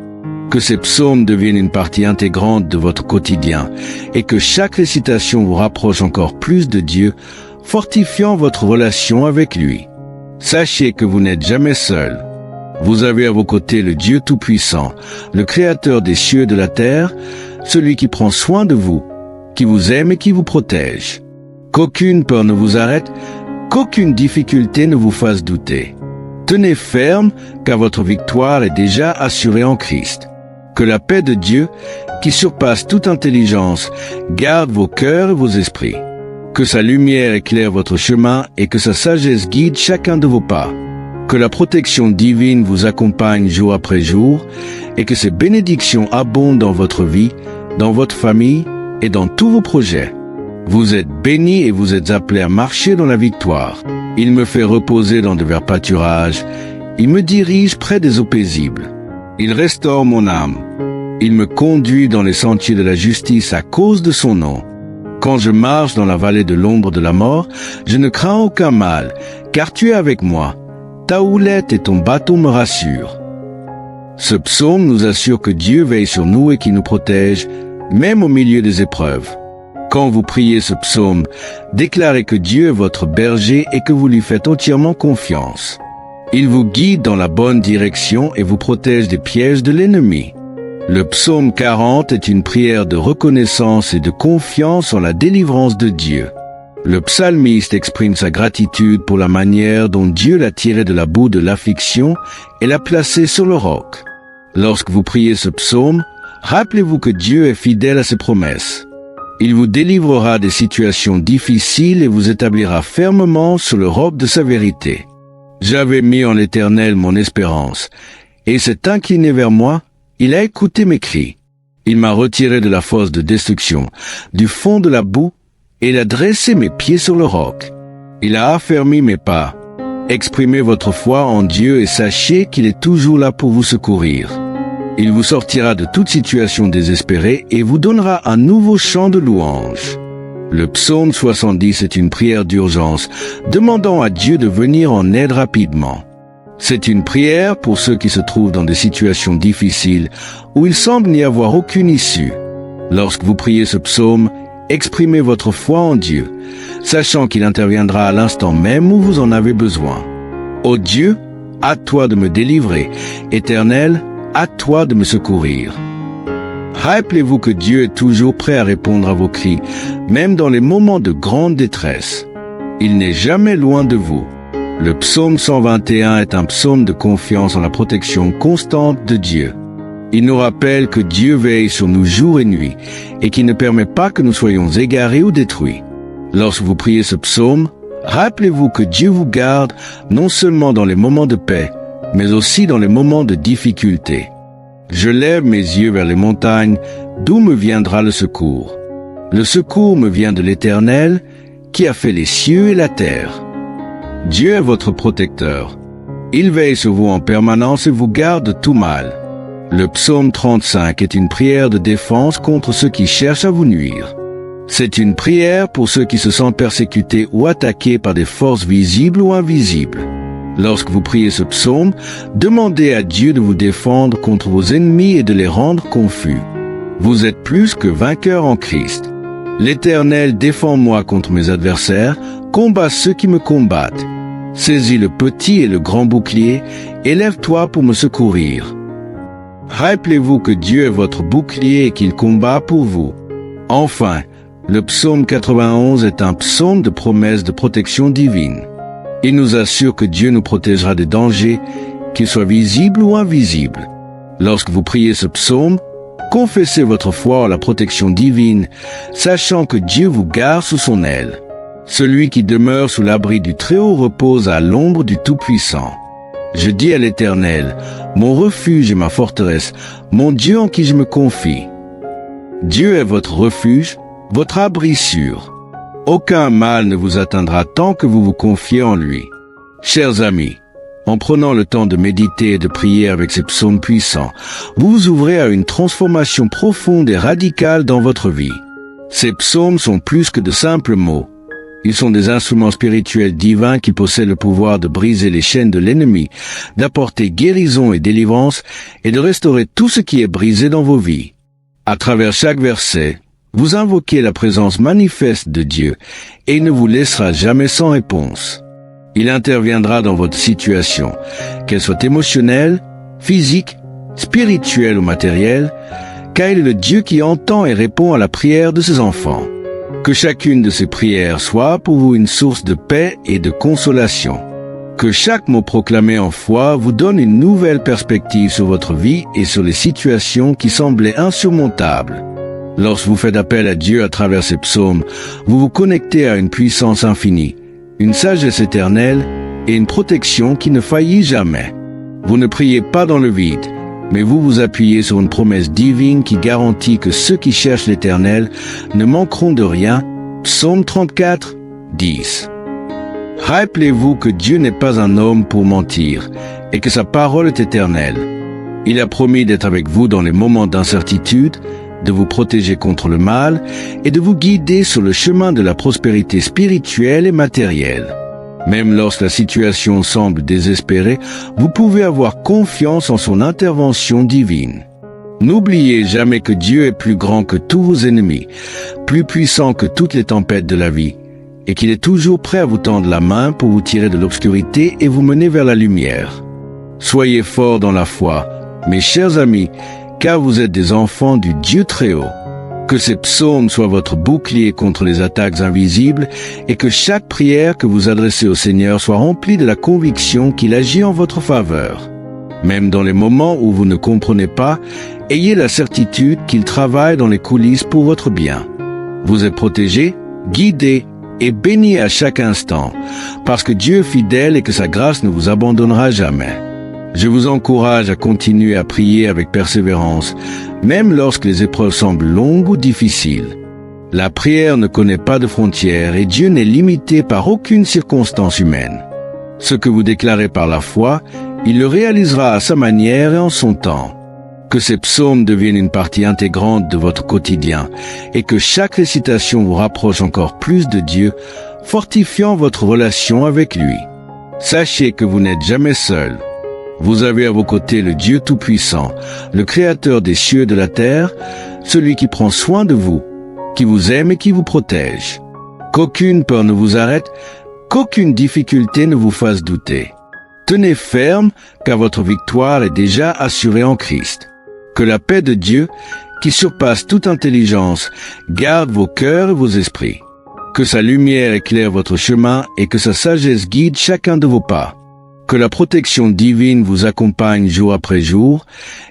Que ces psaumes deviennent une partie intégrante de votre quotidien et que chaque récitation vous rapproche encore plus de Dieu, fortifiant votre relation avec lui. Sachez que vous n'êtes jamais seul. Vous avez à vos côtés le Dieu Tout-Puissant, le Créateur des cieux et de la terre, celui qui prend soin de vous, qui vous aime et qui vous protège. Qu'aucune peur ne vous arrête, qu'aucune difficulté ne vous fasse douter. Tenez ferme, car votre victoire est déjà assurée en Christ. Que la paix de Dieu, qui surpasse toute intelligence, garde vos cœurs et vos esprits. Que sa lumière éclaire votre chemin et que sa sagesse guide chacun de vos pas. Que la protection divine vous accompagne jour après jour et que ces bénédictions abondent dans votre vie, dans votre famille et dans tous vos projets. Vous êtes bénis et vous êtes appelés à marcher dans la victoire. Il me fait reposer dans de verts pâturages. Il me dirige près des eaux paisibles. Il restaure mon âme. Il me conduit dans les sentiers de la justice à cause de son nom. Quand je marche dans la vallée de l'ombre de la mort, je ne crains aucun mal, car tu es avec moi. Ta houlette et ton bâton me rassurent. Ce psaume nous assure que Dieu veille sur nous et qu'il nous protège, même au milieu des épreuves. Quand vous priez ce psaume, déclarez que Dieu est votre berger et que vous lui faites entièrement confiance. Il vous guide dans la bonne direction et vous protège des pièges de l'ennemi. Le psaume 40 est une prière de reconnaissance et de confiance en la délivrance de Dieu. Le psalmiste exprime sa gratitude pour la manière dont Dieu l'a tiré de la boue de l'affliction et l'a placé sur le roc. Lorsque vous priez ce psaume, rappelez-vous que Dieu est fidèle à ses promesses. Il vous délivrera des situations difficiles et vous établira fermement sur le roc de sa vérité. J'avais mis en l'Éternel mon espérance, et s'est incliné vers moi, il a écouté mes cris. Il m'a retiré de la fosse de destruction, du fond de la boue, et il a dressé mes pieds sur le roc. Il a affermi mes pas. Exprimez votre foi en Dieu et sachez qu'il est toujours là pour vous secourir. Il vous sortira de toute situation désespérée et vous donnera un nouveau chant de louange. Le psaume 70 est une prière d'urgence, demandant à Dieu de venir en aide rapidement. C'est une prière pour ceux qui se trouvent dans des situations difficiles où il semble n'y avoir aucune issue. Lorsque vous priez ce psaume, exprimez votre foi en Dieu, sachant qu'il interviendra à l'instant même où vous en avez besoin. Ô Dieu, à toi de me délivrer. Éternel, à toi de me secourir. Rappelez-vous que Dieu est toujours prêt à répondre à vos cris, même dans les moments de grande détresse. Il n'est jamais loin de vous. Le psaume 121 est un psaume de confiance en la protection constante de Dieu. Il nous rappelle que Dieu veille sur nous jour et nuit et qu'il ne permet pas que nous soyons égarés ou détruits. Lorsque vous priez ce psaume, rappelez-vous que Dieu vous garde non seulement dans les moments de paix, mais aussi dans les moments de difficulté. Je lève mes yeux vers les montagnes, d'où me viendra le secours. Le secours me vient de l'Éternel, qui a fait les cieux et la terre. Dieu est votre protecteur. Il veille sur vous en permanence et vous garde de tout mal. Le psaume 35 est une prière de défense contre ceux qui cherchent à vous nuire. C'est une prière pour ceux qui se sentent persécutés ou attaqués par des forces visibles ou invisibles. Lorsque vous priez ce psaume, demandez à Dieu de vous défendre contre vos ennemis et de les rendre confus. Vous êtes plus que vainqueurs en Christ. L'Éternel défend moi contre mes adversaires, combat ceux qui me combattent. Saisis le petit et le grand bouclier, et lève-toi pour me secourir. Rappelez-vous que Dieu est votre bouclier et qu'il combat pour vous. Enfin, le psaume 91 est un psaume de promesse de protection divine. Il nous assure que Dieu nous protégera des dangers, qu'ils soient visibles ou invisibles. Lorsque vous priez ce psaume, confessez votre foi en la protection divine, sachant que Dieu vous garde sous son aile. Celui qui demeure sous l'abri du Très-Haut repose à l'ombre du Tout-Puissant. Je dis à l'Éternel, mon refuge et ma forteresse, mon Dieu en qui je me confie. Dieu est votre refuge, votre abri sûr. Aucun mal ne vous atteindra tant que vous vous confiez en lui. Chers amis, en prenant le temps de méditer et de prier avec ces psaumes puissants, vous vous ouvrez à une transformation profonde et radicale dans votre vie. Ces psaumes sont plus que de simples mots. Ils sont des instruments spirituels divins qui possèdent le pouvoir de briser les chaînes de l'ennemi, d'apporter guérison et délivrance et de restaurer tout ce qui est brisé dans vos vies. À travers chaque verset, vous invoquez la présence manifeste de Dieu et il ne vous laissera jamais sans réponse. Il interviendra dans votre situation, qu'elle soit émotionnelle, physique, spirituelle ou matérielle, car il est le Dieu qui entend et répond à la prière de ses enfants. Que chacune de ces prières soit pour vous une source de paix et de consolation. Que chaque mot proclamé en foi vous donne une nouvelle perspective sur votre vie et sur les situations qui semblaient insurmontables. Lorsque vous faites appel à Dieu à travers ces psaumes, vous vous connectez à une puissance infinie, une sagesse éternelle et une protection qui ne faillit jamais. Vous ne priez pas dans le vide, mais vous vous appuyez sur une promesse divine qui garantit que ceux qui cherchent l'Éternel ne manqueront de rien. Psaume 34, 10. Rappelez-vous que Dieu n'est pas un homme pour mentir et que sa parole est éternelle. Il a promis d'être avec vous dans les moments d'incertitude, de vous protéger contre le mal et de vous guider sur le chemin de la prospérité spirituelle et matérielle. Même lorsque la situation semble désespérée, vous pouvez avoir confiance en son intervention divine. N'oubliez jamais que Dieu est plus grand que tous vos ennemis, plus puissant que toutes les tempêtes de la vie, et qu'il est toujours prêt à vous tendre la main pour vous tirer de l'obscurité et vous mener vers la lumière. Soyez forts dans la foi, mes chers amis, car vous êtes des enfants du Dieu Très-Haut. Que ces psaumes soient votre bouclier contre les attaques invisibles et que chaque prière que vous adressez au Seigneur soit remplie de la conviction qu'il agit en votre faveur. Même dans les moments où vous ne comprenez pas, ayez la certitude qu'il travaille dans les coulisses pour votre bien. Vous êtes protégés, guidés et bénis à chaque instant, parce que Dieu est fidèle et que sa grâce ne vous abandonnera jamais. Je vous encourage à continuer à prier avec persévérance, même lorsque les épreuves semblent longues ou difficiles. La prière ne connaît pas de frontières et Dieu n'est limité par aucune circonstance humaine. Ce que vous déclarez par la foi, il le réalisera à sa manière et en son temps. Que ces psaumes deviennent une partie intégrante de votre quotidien et que chaque récitation vous rapproche encore plus de Dieu, fortifiant votre relation avec lui. Sachez que vous n'êtes jamais seul. Vous avez à vos côtés le Dieu Tout-Puissant, le Créateur des cieux et de la terre, celui qui prend soin de vous, qui vous aime et qui vous protège. Qu'aucune peur ne vous arrête, qu'aucune difficulté ne vous fasse douter. Tenez ferme, car votre victoire est déjà assurée en Christ. Que la paix de Dieu, qui surpasse toute intelligence, garde vos cœurs et vos esprits. Que sa lumière éclaire votre chemin et que sa sagesse guide chacun de vos pas. Que la protection divine vous accompagne jour après jour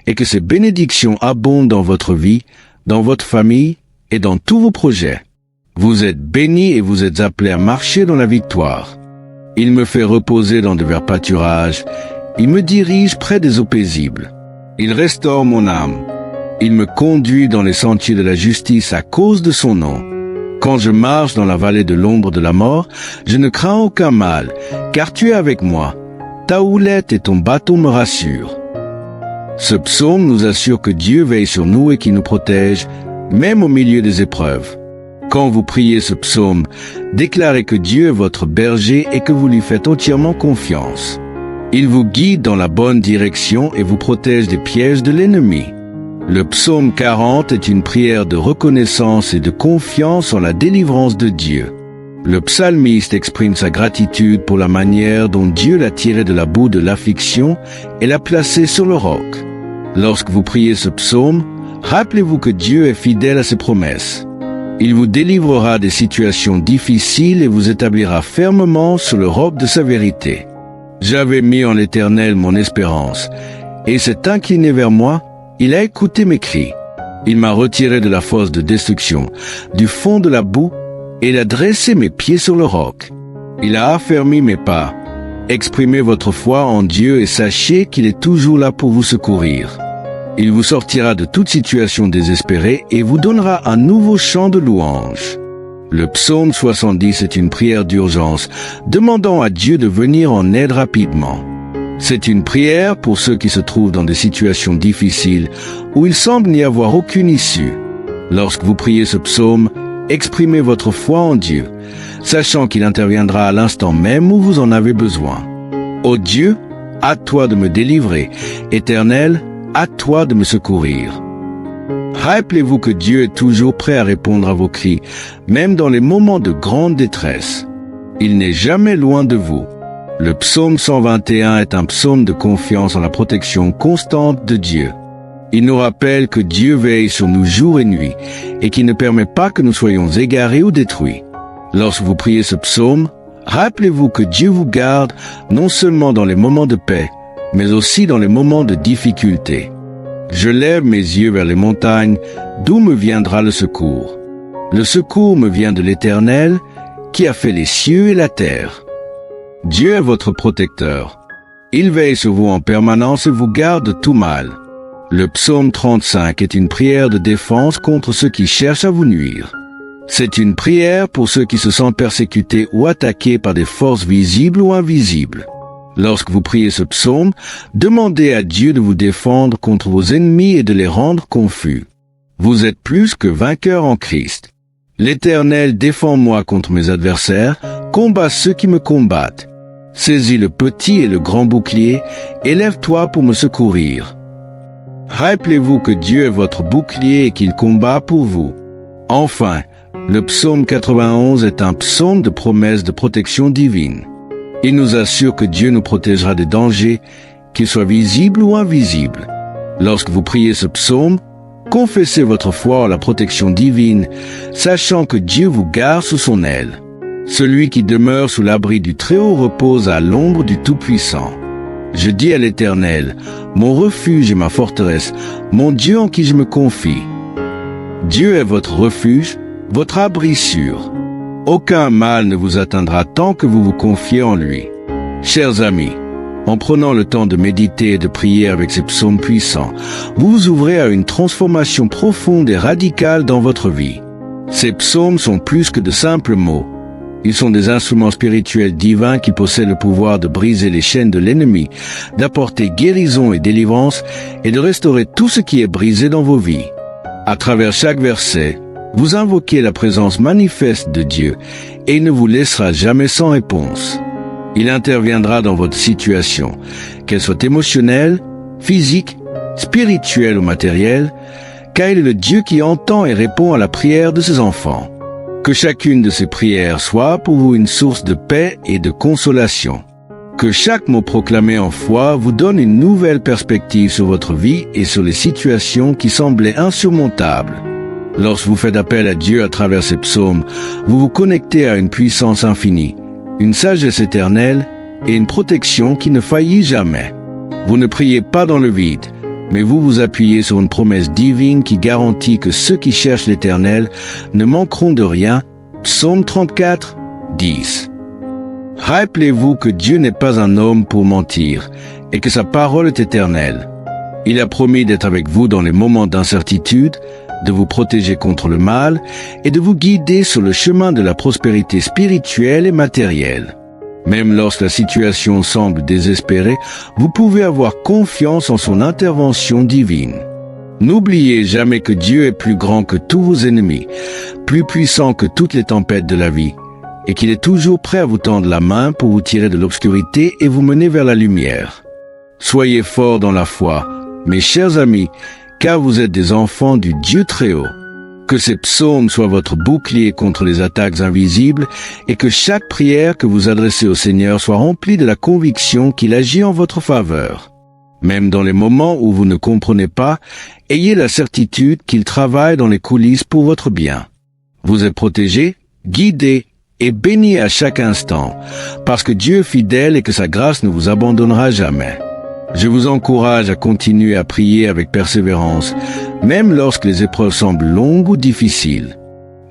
et que ses bénédictions abondent dans votre vie, dans votre famille et dans tous vos projets. Vous êtes bénis et vous êtes appelés à marcher dans la victoire. Il me fait reposer dans de verts pâturages. Il me dirige près des eaux paisibles. Il restaure mon âme. Il me conduit dans les sentiers de la justice à cause de son nom. Quand je marche dans la vallée de l'ombre de la mort, je ne crains aucun mal, car tu es avec moi. Ta houlette et ton bâton me rassurent. Ce psaume nous assure que Dieu veille sur nous et qu'il nous protège, même au milieu des épreuves. Quand vous priez ce psaume, déclarez que Dieu est votre berger et que vous lui faites entièrement confiance. Il vous guide dans la bonne direction et vous protège des pièges de l'ennemi. Le psaume 40 est une prière de reconnaissance et de confiance en la délivrance de Dieu. Le psalmiste exprime sa gratitude pour la manière dont Dieu l'a tiré de la boue de l'affliction et l'a placé sur le roc. Lorsque vous priez ce psaume, rappelez-vous que Dieu est fidèle à ses promesses. Il vous délivrera des situations difficiles et vous établira fermement sur le roc de sa vérité. J'avais mis en l'Éternel mon espérance, et s'est incliné vers moi. Il a écouté mes cris. Il m'a retiré de la fosse de destruction, du fond de la boue, et il a dressé mes pieds sur le roc. Il a affermi mes pas. Exprimez votre foi en Dieu et sachez qu'il est toujours là pour vous secourir. Il vous sortira de toute situation désespérée et vous donnera un nouveau chant de louange. Le psaume 70 est une prière d'urgence, demandant à Dieu de venir en aide rapidement. C'est une prière pour ceux qui se trouvent dans des situations difficiles où il semble n'y avoir aucune issue. Lorsque vous priez ce psaume, exprimez votre foi en Dieu, sachant qu'il interviendra à l'instant même où vous en avez besoin. Ô Dieu, à toi de me délivrer. Éternel, à toi de me secourir. Rappelez-vous que Dieu est toujours prêt à répondre à vos cris, même dans les moments de grande détresse. Il n'est jamais loin de vous. Le psaume 121 est un psaume de confiance en la protection constante de Dieu. Il nous rappelle que Dieu veille sur nous jour et nuit et qu'il ne permet pas que nous soyons égarés ou détruits. Lorsque vous priez ce psaume, rappelez-vous que Dieu vous garde non seulement dans les moments de paix, mais aussi dans les moments de difficulté. Je lève mes yeux vers les montagnes, d'où me viendra le secours. Le secours me vient de l'Éternel, qui a fait les cieux et la terre. Dieu est votre protecteur. Il veille sur vous en permanence et vous garde de tout mal. Le psaume 35 est une prière de défense contre ceux qui cherchent à vous nuire. C'est une prière pour ceux qui se sentent persécutés ou attaqués par des forces visibles ou invisibles. Lorsque vous priez ce psaume, demandez à Dieu de vous défendre contre vos ennemis et de les rendre confus. Vous êtes plus que vainqueurs en Christ. L'Éternel défend moi contre mes adversaires, combat ceux qui me combattent. Saisis le petit et le grand bouclier, élève-toi pour me secourir. Rappelez-vous que Dieu est votre bouclier et qu'il combat pour vous. Enfin, le psaume 91 est un psaume de promesse de protection divine. Il nous assure que Dieu nous protégera des dangers, qu'ils soient visibles ou invisibles. Lorsque vous priez ce psaume, confessez votre foi en la protection divine, sachant que Dieu vous garde sous son aile. Celui qui demeure sous l'abri du Très-Haut repose à l'ombre du Tout-Puissant. Je dis à l'Éternel, mon refuge et ma forteresse, mon Dieu en qui je me confie. Dieu est votre refuge, votre abri sûr. Aucun mal ne vous atteindra tant que vous vous confiez en lui. Chers amis, en prenant le temps de méditer et de prier avec ces psaumes puissants, vous vous ouvrez à une transformation profonde et radicale dans votre vie. Ces psaumes sont plus que de simples mots. Ils sont des instruments spirituels divins qui possèdent le pouvoir de briser les chaînes de l'ennemi, d'apporter guérison et délivrance et de restaurer tout ce qui est brisé dans vos vies. À travers chaque verset, vous invoquez la présence manifeste de Dieu et il ne vous laissera jamais sans réponse. Il interviendra dans votre situation, qu'elle soit émotionnelle, physique, spirituelle ou matérielle, car il est le Dieu qui entend et répond à la prière de ses enfants. Que chacune de ces prières soit pour vous une source de paix et de consolation. Que chaque mot proclamé en foi vous donne une nouvelle perspective sur votre vie et sur les situations qui semblaient insurmontables. Lorsque vous faites appel à Dieu à travers ces psaumes, vous vous connectez à une puissance infinie, une sagesse éternelle et une protection qui ne faillit jamais. Vous ne priez pas dans le vide, mais vous vous appuyez sur une promesse divine qui garantit que ceux qui cherchent l'Éternel ne manqueront de rien. Psaume 34, 10. Rappelez-vous que Dieu n'est pas un homme pour mentir et que sa parole est éternelle. Il a promis d'être avec vous dans les moments d'incertitude, de vous protéger contre le mal et de vous guider sur le chemin de la prospérité spirituelle et matérielle. Même lorsque la situation semble désespérée, vous pouvez avoir confiance en son intervention divine. N'oubliez jamais que Dieu est plus grand que tous vos ennemis, plus puissant que toutes les tempêtes de la vie, et qu'il est toujours prêt à vous tendre la main pour vous tirer de l'obscurité et vous mener vers la lumière. Soyez forts dans la foi, mes chers amis, car vous êtes des enfants du Dieu très haut. Que ces psaumes soient votre bouclier contre les attaques invisibles et que chaque prière que vous adressez au Seigneur soit remplie de la conviction qu'il agit en votre faveur. Même dans les moments où vous ne comprenez pas, ayez la certitude qu'il travaille dans les coulisses pour votre bien. Vous êtes protégés, guidés et bénis à chaque instant, parce que Dieu est fidèle et que sa grâce ne vous abandonnera jamais. Je vous encourage à continuer à prier avec persévérance, même lorsque les épreuves semblent longues ou difficiles.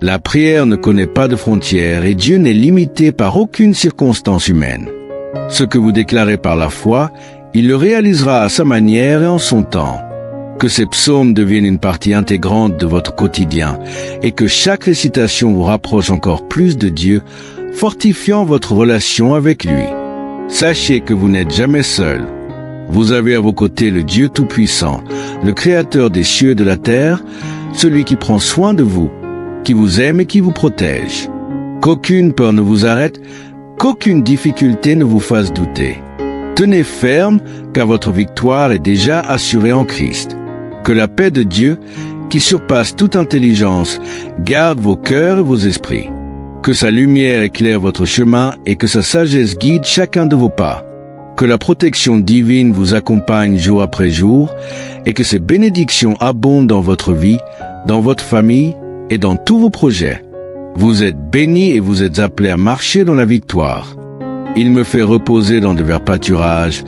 La prière ne connaît pas de frontières et Dieu n'est limité par aucune circonstance humaine. Ce que vous déclarez par la foi, il le réalisera à sa manière et en son temps. Que ces psaumes deviennent une partie intégrante de votre quotidien et que chaque récitation vous rapproche encore plus de Dieu, fortifiant votre relation avec lui. Sachez que vous n'êtes jamais seul. Vous avez à vos côtés le Dieu Tout-Puissant, le Créateur des cieux et de la terre, celui qui prend soin de vous, qui vous aime et qui vous protège. Qu'aucune peur ne vous arrête, qu'aucune difficulté ne vous fasse douter. Tenez ferme, car votre victoire est déjà assurée en Christ. Que la paix de Dieu, qui surpasse toute intelligence, garde vos cœurs et vos esprits. Que sa lumière éclaire votre chemin et que sa sagesse guide chacun de vos pas. Que la protection divine vous accompagne jour après jour et que ces bénédictions abondent dans votre vie, dans votre famille et dans tous vos projets. Vous êtes bénis et vous êtes appelés à marcher dans la victoire. Il me fait reposer dans de verts pâturages.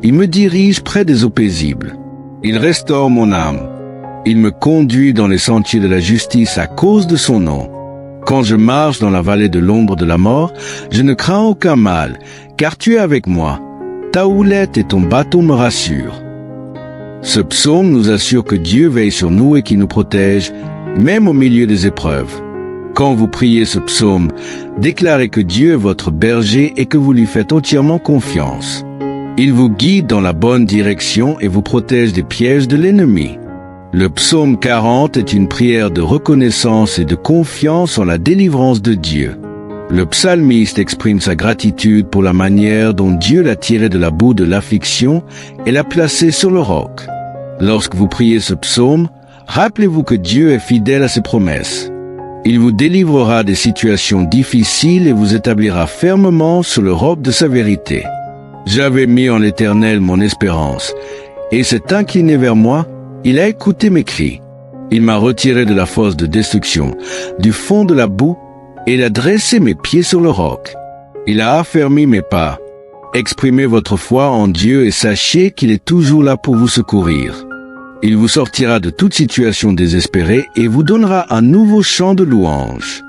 Il me dirige près des eaux paisibles. Il restaure mon âme. Il me conduit dans les sentiers de la justice à cause de son nom. Quand je marche dans la vallée de l'ombre de la mort, je ne crains aucun mal, car tu es avec moi. Ta houlette et ton bâton me rassurent. Ce psaume nous assure que Dieu veille sur nous et qu'il nous protège, même au milieu des épreuves. Quand vous priez ce psaume, déclarez que Dieu est votre berger et que vous lui faites entièrement confiance. Il vous guide dans la bonne direction et vous protège des pièges de l'ennemi. Le psaume 40 est une prière de reconnaissance et de confiance en la délivrance de Dieu. Le psalmiste exprime sa gratitude pour la manière dont Dieu l'a tiré de la boue de l'affliction et l'a placé sur le roc. Lorsque vous priez ce psaume, rappelez-vous que Dieu est fidèle à ses promesses. Il vous délivrera des situations difficiles et vous établira fermement sur le roc de sa vérité. J'avais mis en l'Éternel mon espérance, et s'est incliné vers moi, il a écouté mes cris. Il m'a retiré de la fosse de destruction, du fond de la boue, et il a dressé mes pieds sur le roc. Il a affermi mes pas. Exprimez votre foi en Dieu et sachez qu'il est toujours là pour vous secourir. Il vous sortira de toute situation désespérée et vous donnera un nouveau chant de louange.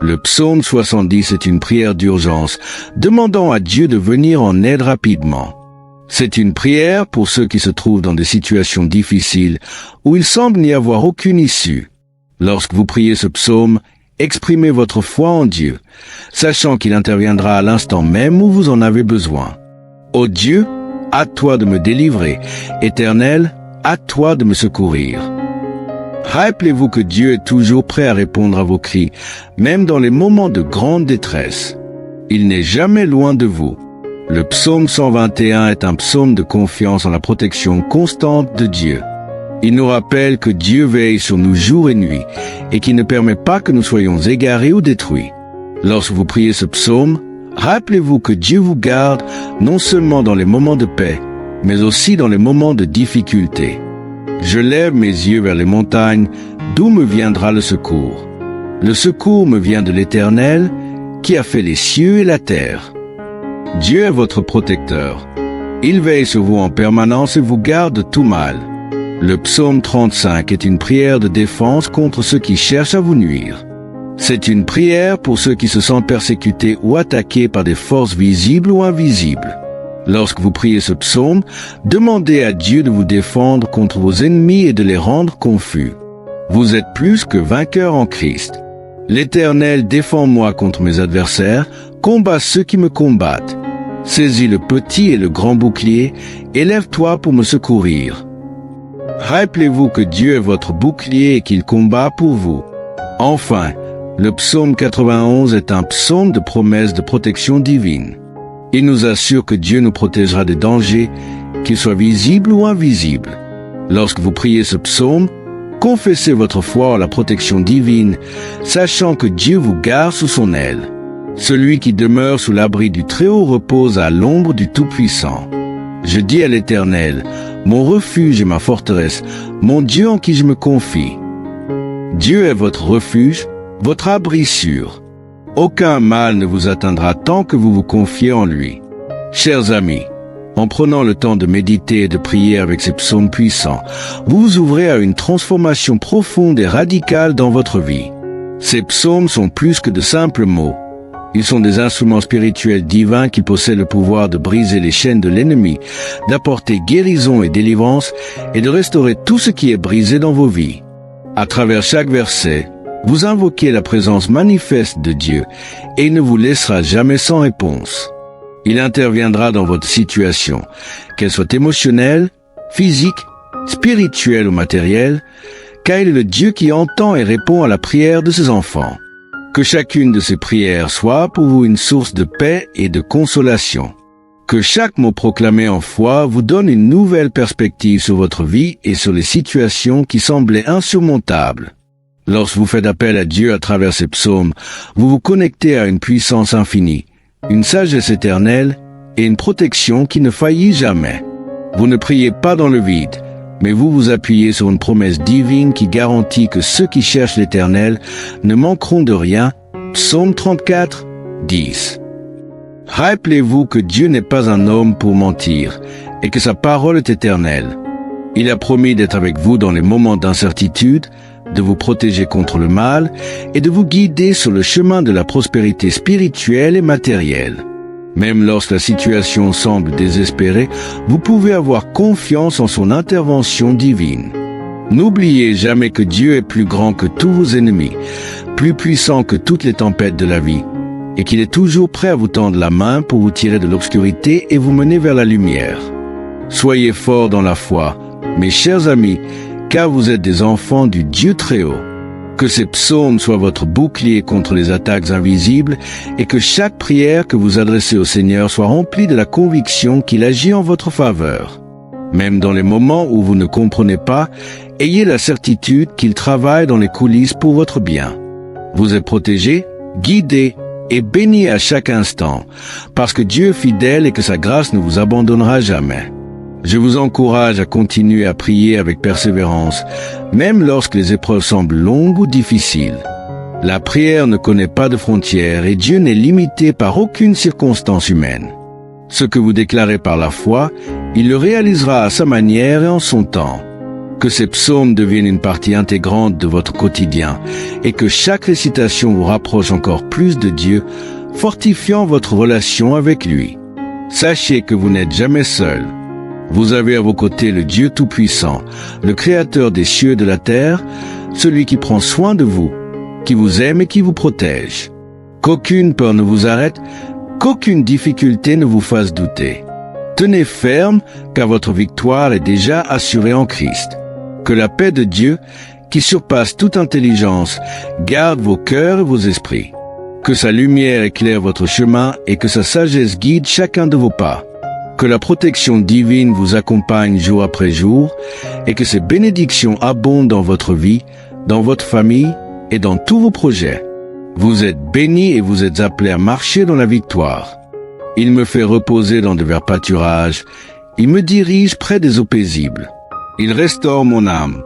Le psaume 70 est une prière d'urgence, demandant à Dieu de venir en aide rapidement. C'est une prière pour ceux qui se trouvent dans des situations difficiles où il semble n'y avoir aucune issue. Lorsque vous priez ce psaume, exprimez votre foi en Dieu, sachant qu'il interviendra à l'instant même où vous en avez besoin. Ô Dieu, à toi de me délivrer. Éternel, à toi de me secourir. Rappelez-vous que Dieu est toujours prêt à répondre à vos cris, même dans les moments de grande détresse. Il n'est jamais loin de vous. Le psaume 121 est un psaume de confiance en la protection constante de Dieu. Il nous rappelle que Dieu veille sur nous jour et nuit et qu'il ne permet pas que nous soyons égarés ou détruits. Lorsque vous priez ce psaume, rappelez-vous que Dieu vous garde non seulement dans les moments de paix, mais aussi dans les moments de difficulté. Je lève mes yeux vers les montagnes, d'où me viendra le secours. Le secours me vient de l'Éternel, qui a fait les cieux et la terre. Dieu est votre protecteur. Il veille sur vous en permanence et vous garde de tout mal. Le psaume 35 est une prière de défense contre ceux qui cherchent à vous nuire. C'est une prière pour ceux qui se sentent persécutés ou attaqués par des forces visibles ou invisibles. Lorsque vous priez ce psaume, demandez à Dieu de vous défendre contre vos ennemis et de les rendre confus. Vous êtes plus que vainqueurs en Christ. L'Éternel défend moi contre mes adversaires, combat ceux qui me combattent. Saisis le petit et le grand bouclier, et lève-toi pour me secourir. Rappelez-vous que Dieu est votre bouclier et qu'il combat pour vous. Enfin, le psaume 91 est un psaume de promesse de protection divine. Il nous assure que Dieu nous protégera des dangers, qu'ils soient visibles ou invisibles. Lorsque vous priez ce psaume, confessez votre foi en la protection divine, sachant que Dieu vous garde sous son aile. Celui qui demeure sous l'abri du Très-Haut repose à l'ombre du Tout-Puissant. Je dis à l'Éternel, mon refuge et ma forteresse, mon Dieu en qui je me confie. Dieu est votre refuge, votre abri sûr. Aucun mal ne vous atteindra tant que vous vous confiez en lui. Chers amis, en prenant le temps de méditer et de prier avec ces psaumes puissants, vous vous ouvrez à une transformation profonde et radicale dans votre vie. Ces psaumes sont plus que de simples mots. Ils sont des instruments spirituels divins qui possèdent le pouvoir de briser les chaînes de l'ennemi, d'apporter guérison et délivrance et de restaurer tout ce qui est brisé dans vos vies. À travers chaque verset, vous invoquez la présence manifeste de Dieu et il ne vous laissera jamais sans réponse. Il interviendra dans votre situation, qu'elle soit émotionnelle, physique, spirituelle ou matérielle, car il est le Dieu qui entend et répond à la prière de ses enfants. Que chacune de ces prières soit pour vous une source de paix et de consolation. Que chaque mot proclamé en foi vous donne une nouvelle perspective sur votre vie et sur les situations qui semblaient insurmontables. Lorsque vous faites appel à Dieu à travers ces psaumes, vous vous connectez à une puissance infinie, une sagesse éternelle et une protection qui ne faillit jamais. Vous ne priez pas dans le vide, mais vous vous appuyez sur une promesse divine qui garantit que ceux qui cherchent l'Éternel ne manqueront de rien. Psaume 34, 10. Rappelez-vous que Dieu n'est pas un homme pour mentir et que sa parole est éternelle. Il a promis d'être avec vous dans les moments d'incertitude, de vous protéger contre le mal et de vous guider sur le chemin de la prospérité spirituelle et matérielle. Même lorsque la situation semble désespérée, vous pouvez avoir confiance en son intervention divine. N'oubliez jamais que Dieu est plus grand que tous vos ennemis, plus puissant que toutes les tempêtes de la vie, et qu'il est toujours prêt à vous tendre la main pour vous tirer de l'obscurité et vous mener vers la lumière. Soyez forts dans la foi, mes chers amis, car vous êtes des enfants du Dieu Très-Haut. Que ces psaumes soient votre bouclier contre les attaques invisibles et que chaque prière que vous adressez au Seigneur soit remplie de la conviction qu'il agit en votre faveur. Même dans les moments où vous ne comprenez pas, ayez la certitude qu'il travaille dans les coulisses pour votre bien. Vous êtes protégés, guidés et bénis à chaque instant, parce que Dieu est fidèle et que sa grâce ne vous abandonnera jamais. Je vous encourage à continuer à prier avec persévérance, même lorsque les épreuves semblent longues ou difficiles. La prière ne connaît pas de frontières et Dieu n'est limité par aucune circonstance humaine. Ce que vous déclarez par la foi, il le réalisera à sa manière et en son temps. Que ces psaumes deviennent une partie intégrante de votre quotidien et que chaque récitation vous rapproche encore plus de Dieu, fortifiant votre relation avec lui. Sachez que vous n'êtes jamais seul. Vous avez à vos côtés le Dieu Tout-Puissant, le Créateur des cieux et de la terre, celui qui prend soin de vous, qui vous aime et qui vous protège. Qu'aucune peur ne vous arrête, qu'aucune difficulté ne vous fasse douter. Tenez ferme, car votre victoire est déjà assurée en Christ. Que la paix de Dieu, qui surpasse toute intelligence, garde vos cœurs et vos esprits. Que sa lumière éclaire votre chemin et que sa sagesse guide chacun de vos pas. Que la protection divine vous accompagne jour après jour et que ces bénédictions abondent dans votre vie, dans votre famille et dans tous vos projets. Vous êtes bénis et vous êtes appelés à marcher dans la victoire. Il me fait reposer dans de verts pâturages. Il me dirige près des eaux paisibles. Il restaure mon âme.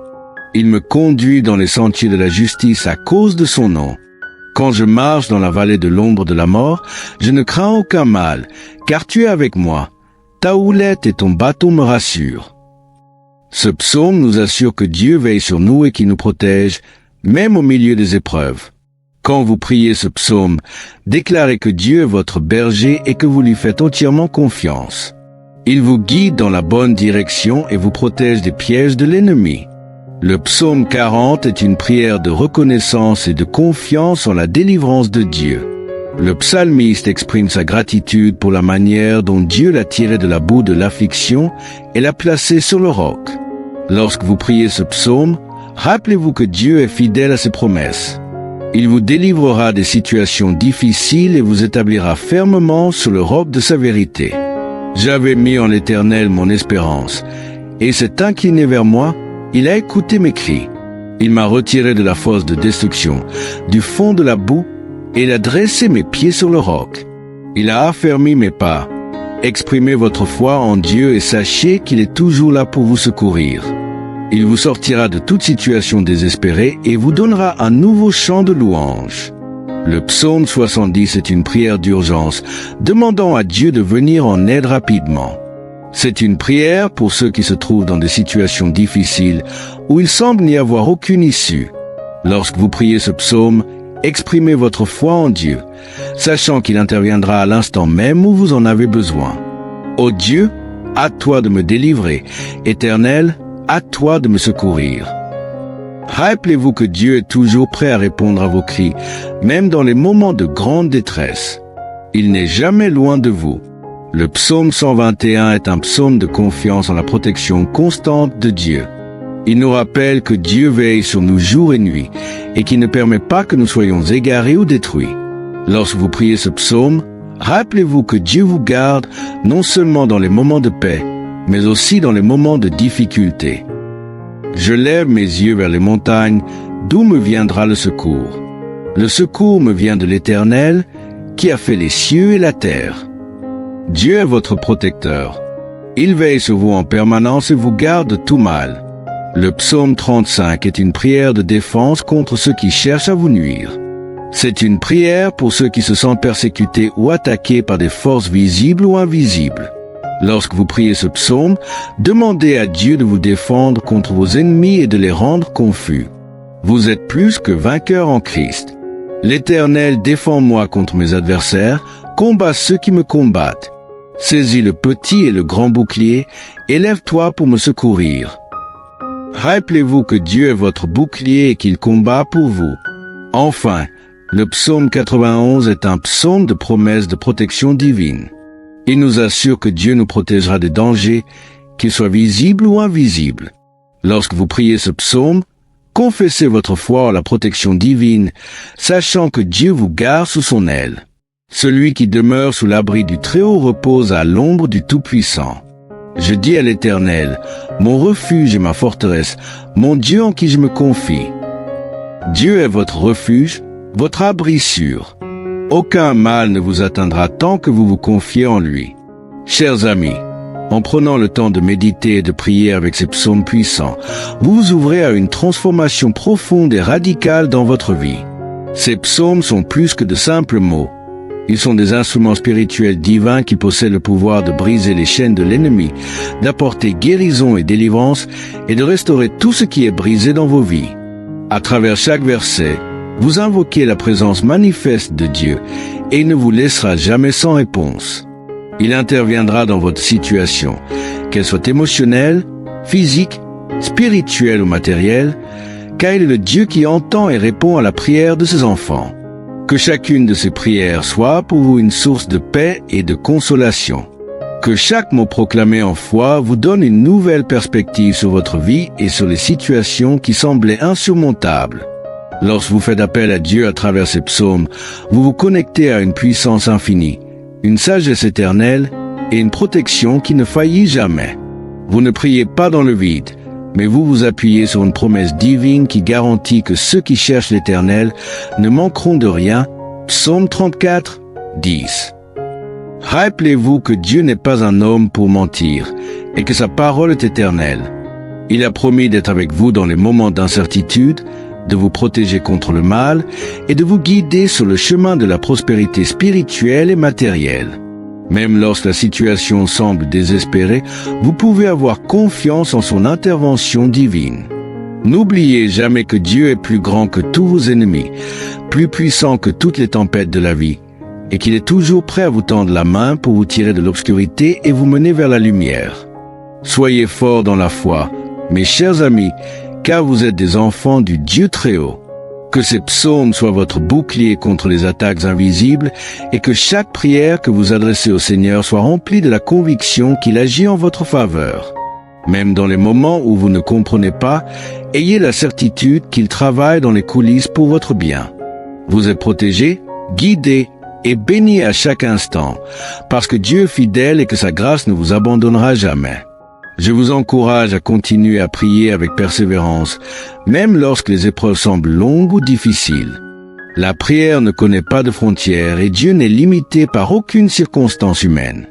Il me conduit dans les sentiers de la justice à cause de son nom. Quand je marche dans la vallée de l'ombre de la mort, je ne crains aucun mal, car tu es avec moi. Ta houlette et ton bâton me rassurent. Ce psaume nous assure que Dieu veille sur nous et qu'il nous protège, même au milieu des épreuves. Quand vous priez ce psaume, déclarez que Dieu est votre berger et que vous lui faites entièrement confiance. Il vous guide dans la bonne direction et vous protège des pièges de l'ennemi. Le psaume 40 est une prière de reconnaissance et de confiance en la délivrance de Dieu. Le psalmiste exprime sa gratitude pour la manière dont Dieu l'a tiré de la boue de l'affliction et l'a placé sur le roc. Lorsque vous priez ce psaume, rappelez-vous que Dieu est fidèle à ses promesses. Il vous délivrera des situations difficiles et vous établira fermement sur le roc de sa vérité. J'avais mis en l'Éternel mon espérance, et s'est incliné vers moi, il a écouté mes cris. Il m'a retiré de la fosse de destruction, du fond de la boue, et il a dressé mes pieds sur le roc. Il a affermi mes pas. Exprimez votre foi en Dieu et sachez qu'il est toujours là pour vous secourir. Il vous sortira de toute situation désespérée et vous donnera un nouveau chant de louange. Le psaume 70 est une prière d'urgence, demandant à Dieu de venir en aide rapidement. C'est une prière pour ceux qui se trouvent dans des situations difficiles où il semble n'y avoir aucune issue. Lorsque vous priez ce psaume, exprimez votre foi en Dieu, sachant qu'il interviendra à l'instant même où vous en avez besoin. Ô Dieu, à toi de me délivrer. Éternel, à toi de me secourir. Rappelez-vous que Dieu est toujours prêt à répondre à vos cris, même dans les moments de grande détresse. Il n'est jamais loin de vous. Le psaume 121 est un psaume de confiance en la protection constante de Dieu. Il nous rappelle que Dieu veille sur nous jour et nuit et qu'il ne permet pas que nous soyons égarés ou détruits. Lorsque vous priez ce psaume, rappelez-vous que Dieu vous garde non seulement dans les moments de paix, mais aussi dans les moments de difficulté. Je lève mes yeux vers les montagnes, d'où me viendra le secours. Le secours me vient de l'Éternel, qui a fait les cieux et la terre. Dieu est votre protecteur. Il veille sur vous en permanence et vous garde de tout mal. Le psaume 35 est une prière de défense contre ceux qui cherchent à vous nuire. C'est une prière pour ceux qui se sentent persécutés ou attaqués par des forces visibles ou invisibles. Lorsque vous priez ce psaume, demandez à Dieu de vous défendre contre vos ennemis et de les rendre confus. Vous êtes plus que vainqueurs en Christ. L'Éternel défend moi contre mes adversaires, combat ceux qui me combattent. Saisis le petit et le grand bouclier, élève-toi pour me secourir. Rappelez-vous que Dieu est votre bouclier et qu'il combat pour vous. Enfin, le psaume 91 est un psaume de promesse de protection divine. Il nous assure que Dieu nous protégera des dangers, qu'ils soient visibles ou invisibles. Lorsque vous priez ce psaume, confessez votre foi en la protection divine, sachant que Dieu vous garde sous son aile. Celui qui demeure sous l'abri du Très-Haut repose à l'ombre du Tout-Puissant. Je dis à l'Éternel, mon refuge et ma forteresse, mon Dieu en qui je me confie. Dieu est votre refuge, votre abri sûr. Aucun mal ne vous atteindra tant que vous vous confiez en lui. Chers amis, en prenant le temps de méditer et de prier avec ces psaumes puissants, vous vous ouvrez à une transformation profonde et radicale dans votre vie. Ces psaumes sont plus que de simples mots. Ils sont des instruments spirituels divins qui possèdent le pouvoir de briser les chaînes de l'ennemi, d'apporter guérison et délivrance et de restaurer tout ce qui est brisé dans vos vies. À travers chaque verset, vous invoquez la présence manifeste de Dieu et il ne vous laissera jamais sans réponse. Il interviendra dans votre situation, qu'elle soit émotionnelle, physique, spirituelle ou matérielle, car il est le Dieu qui entend et répond à la prière de ses enfants. Que chacune de ces prières soit pour vous une source de paix et de consolation. Que chaque mot proclamé en foi vous donne une nouvelle perspective sur votre vie et sur les situations qui semblaient insurmontables. Lorsque vous faites appel à Dieu à travers ces psaumes, vous vous connectez à une puissance infinie, une sagesse éternelle et une protection qui ne faillit jamais. Vous ne priez pas dans le vide, mais vous vous appuyez sur une promesse divine qui garantit que ceux qui cherchent l'Éternel ne manqueront de rien. Psaume 34, 10. Rappelez-vous que Dieu n'est pas un homme pour mentir et que sa parole est éternelle. Il a promis d'être avec vous dans les moments d'incertitude, de vous protéger contre le mal et de vous guider sur le chemin de la prospérité spirituelle et matérielle. Même lorsque la situation semble désespérée, vous pouvez avoir confiance en son intervention divine. N'oubliez jamais que Dieu est plus grand que tous vos ennemis, plus puissant que toutes les tempêtes de la vie, et qu'il est toujours prêt à vous tendre la main pour vous tirer de l'obscurité et vous mener vers la lumière. Soyez forts dans la foi, mes chers amis, car vous êtes des enfants du Dieu Très-Haut. Que ces psaumes soient votre bouclier contre les attaques invisibles et que chaque prière que vous adressez au Seigneur soit remplie de la conviction qu'il agit en votre faveur. Même dans les moments où vous ne comprenez pas, ayez la certitude qu'il travaille dans les coulisses pour votre bien. Vous êtes protégés, guidés et bénis à chaque instant, parce que Dieu est fidèle et que sa grâce ne vous abandonnera jamais. Je vous encourage à continuer à prier avec persévérance, même lorsque les épreuves semblent longues ou difficiles. La prière ne connaît pas de frontières et Dieu n'est limité par aucune circonstance humaine.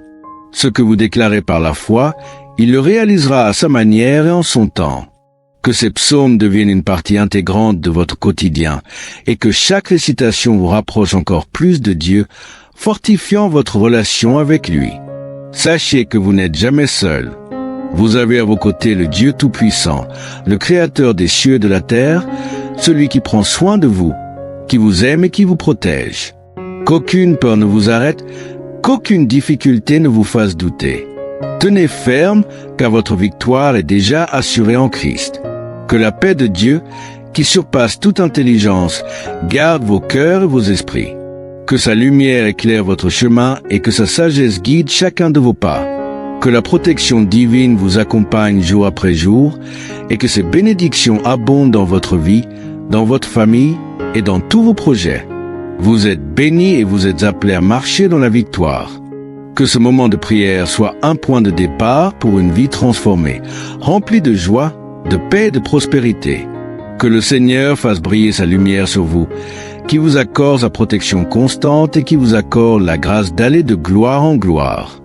Ce que vous déclarez par la foi, il le réalisera à sa manière et en son temps. Que ces psaumes deviennent une partie intégrante de votre quotidien et que chaque récitation vous rapproche encore plus de Dieu, fortifiant votre relation avec lui. Sachez que vous n'êtes jamais seul. Vous avez à vos côtés le Dieu Tout-Puissant, le Créateur des cieux et de la terre, celui qui prend soin de vous, qui vous aime et qui vous protège. Qu'aucune peur ne vous arrête, qu'aucune difficulté ne vous fasse douter. Tenez ferme, car votre victoire est déjà assurée en Christ. Que la paix de Dieu, qui surpasse toute intelligence, garde vos cœurs et vos esprits. Que sa lumière éclaire votre chemin et que sa sagesse guide chacun de vos pas. Que la protection divine vous accompagne jour après jour et que ses bénédictions abondent dans votre vie, dans votre famille et dans tous vos projets. Vous êtes bénis et vous êtes appelés à marcher dans la victoire. Que ce moment de prière soit un point de départ pour une vie transformée, remplie de joie, de paix et de prospérité. Que le Seigneur fasse briller sa lumière sur vous, qui vous accorde sa protection constante et qui vous accorde la grâce d'aller de gloire en gloire.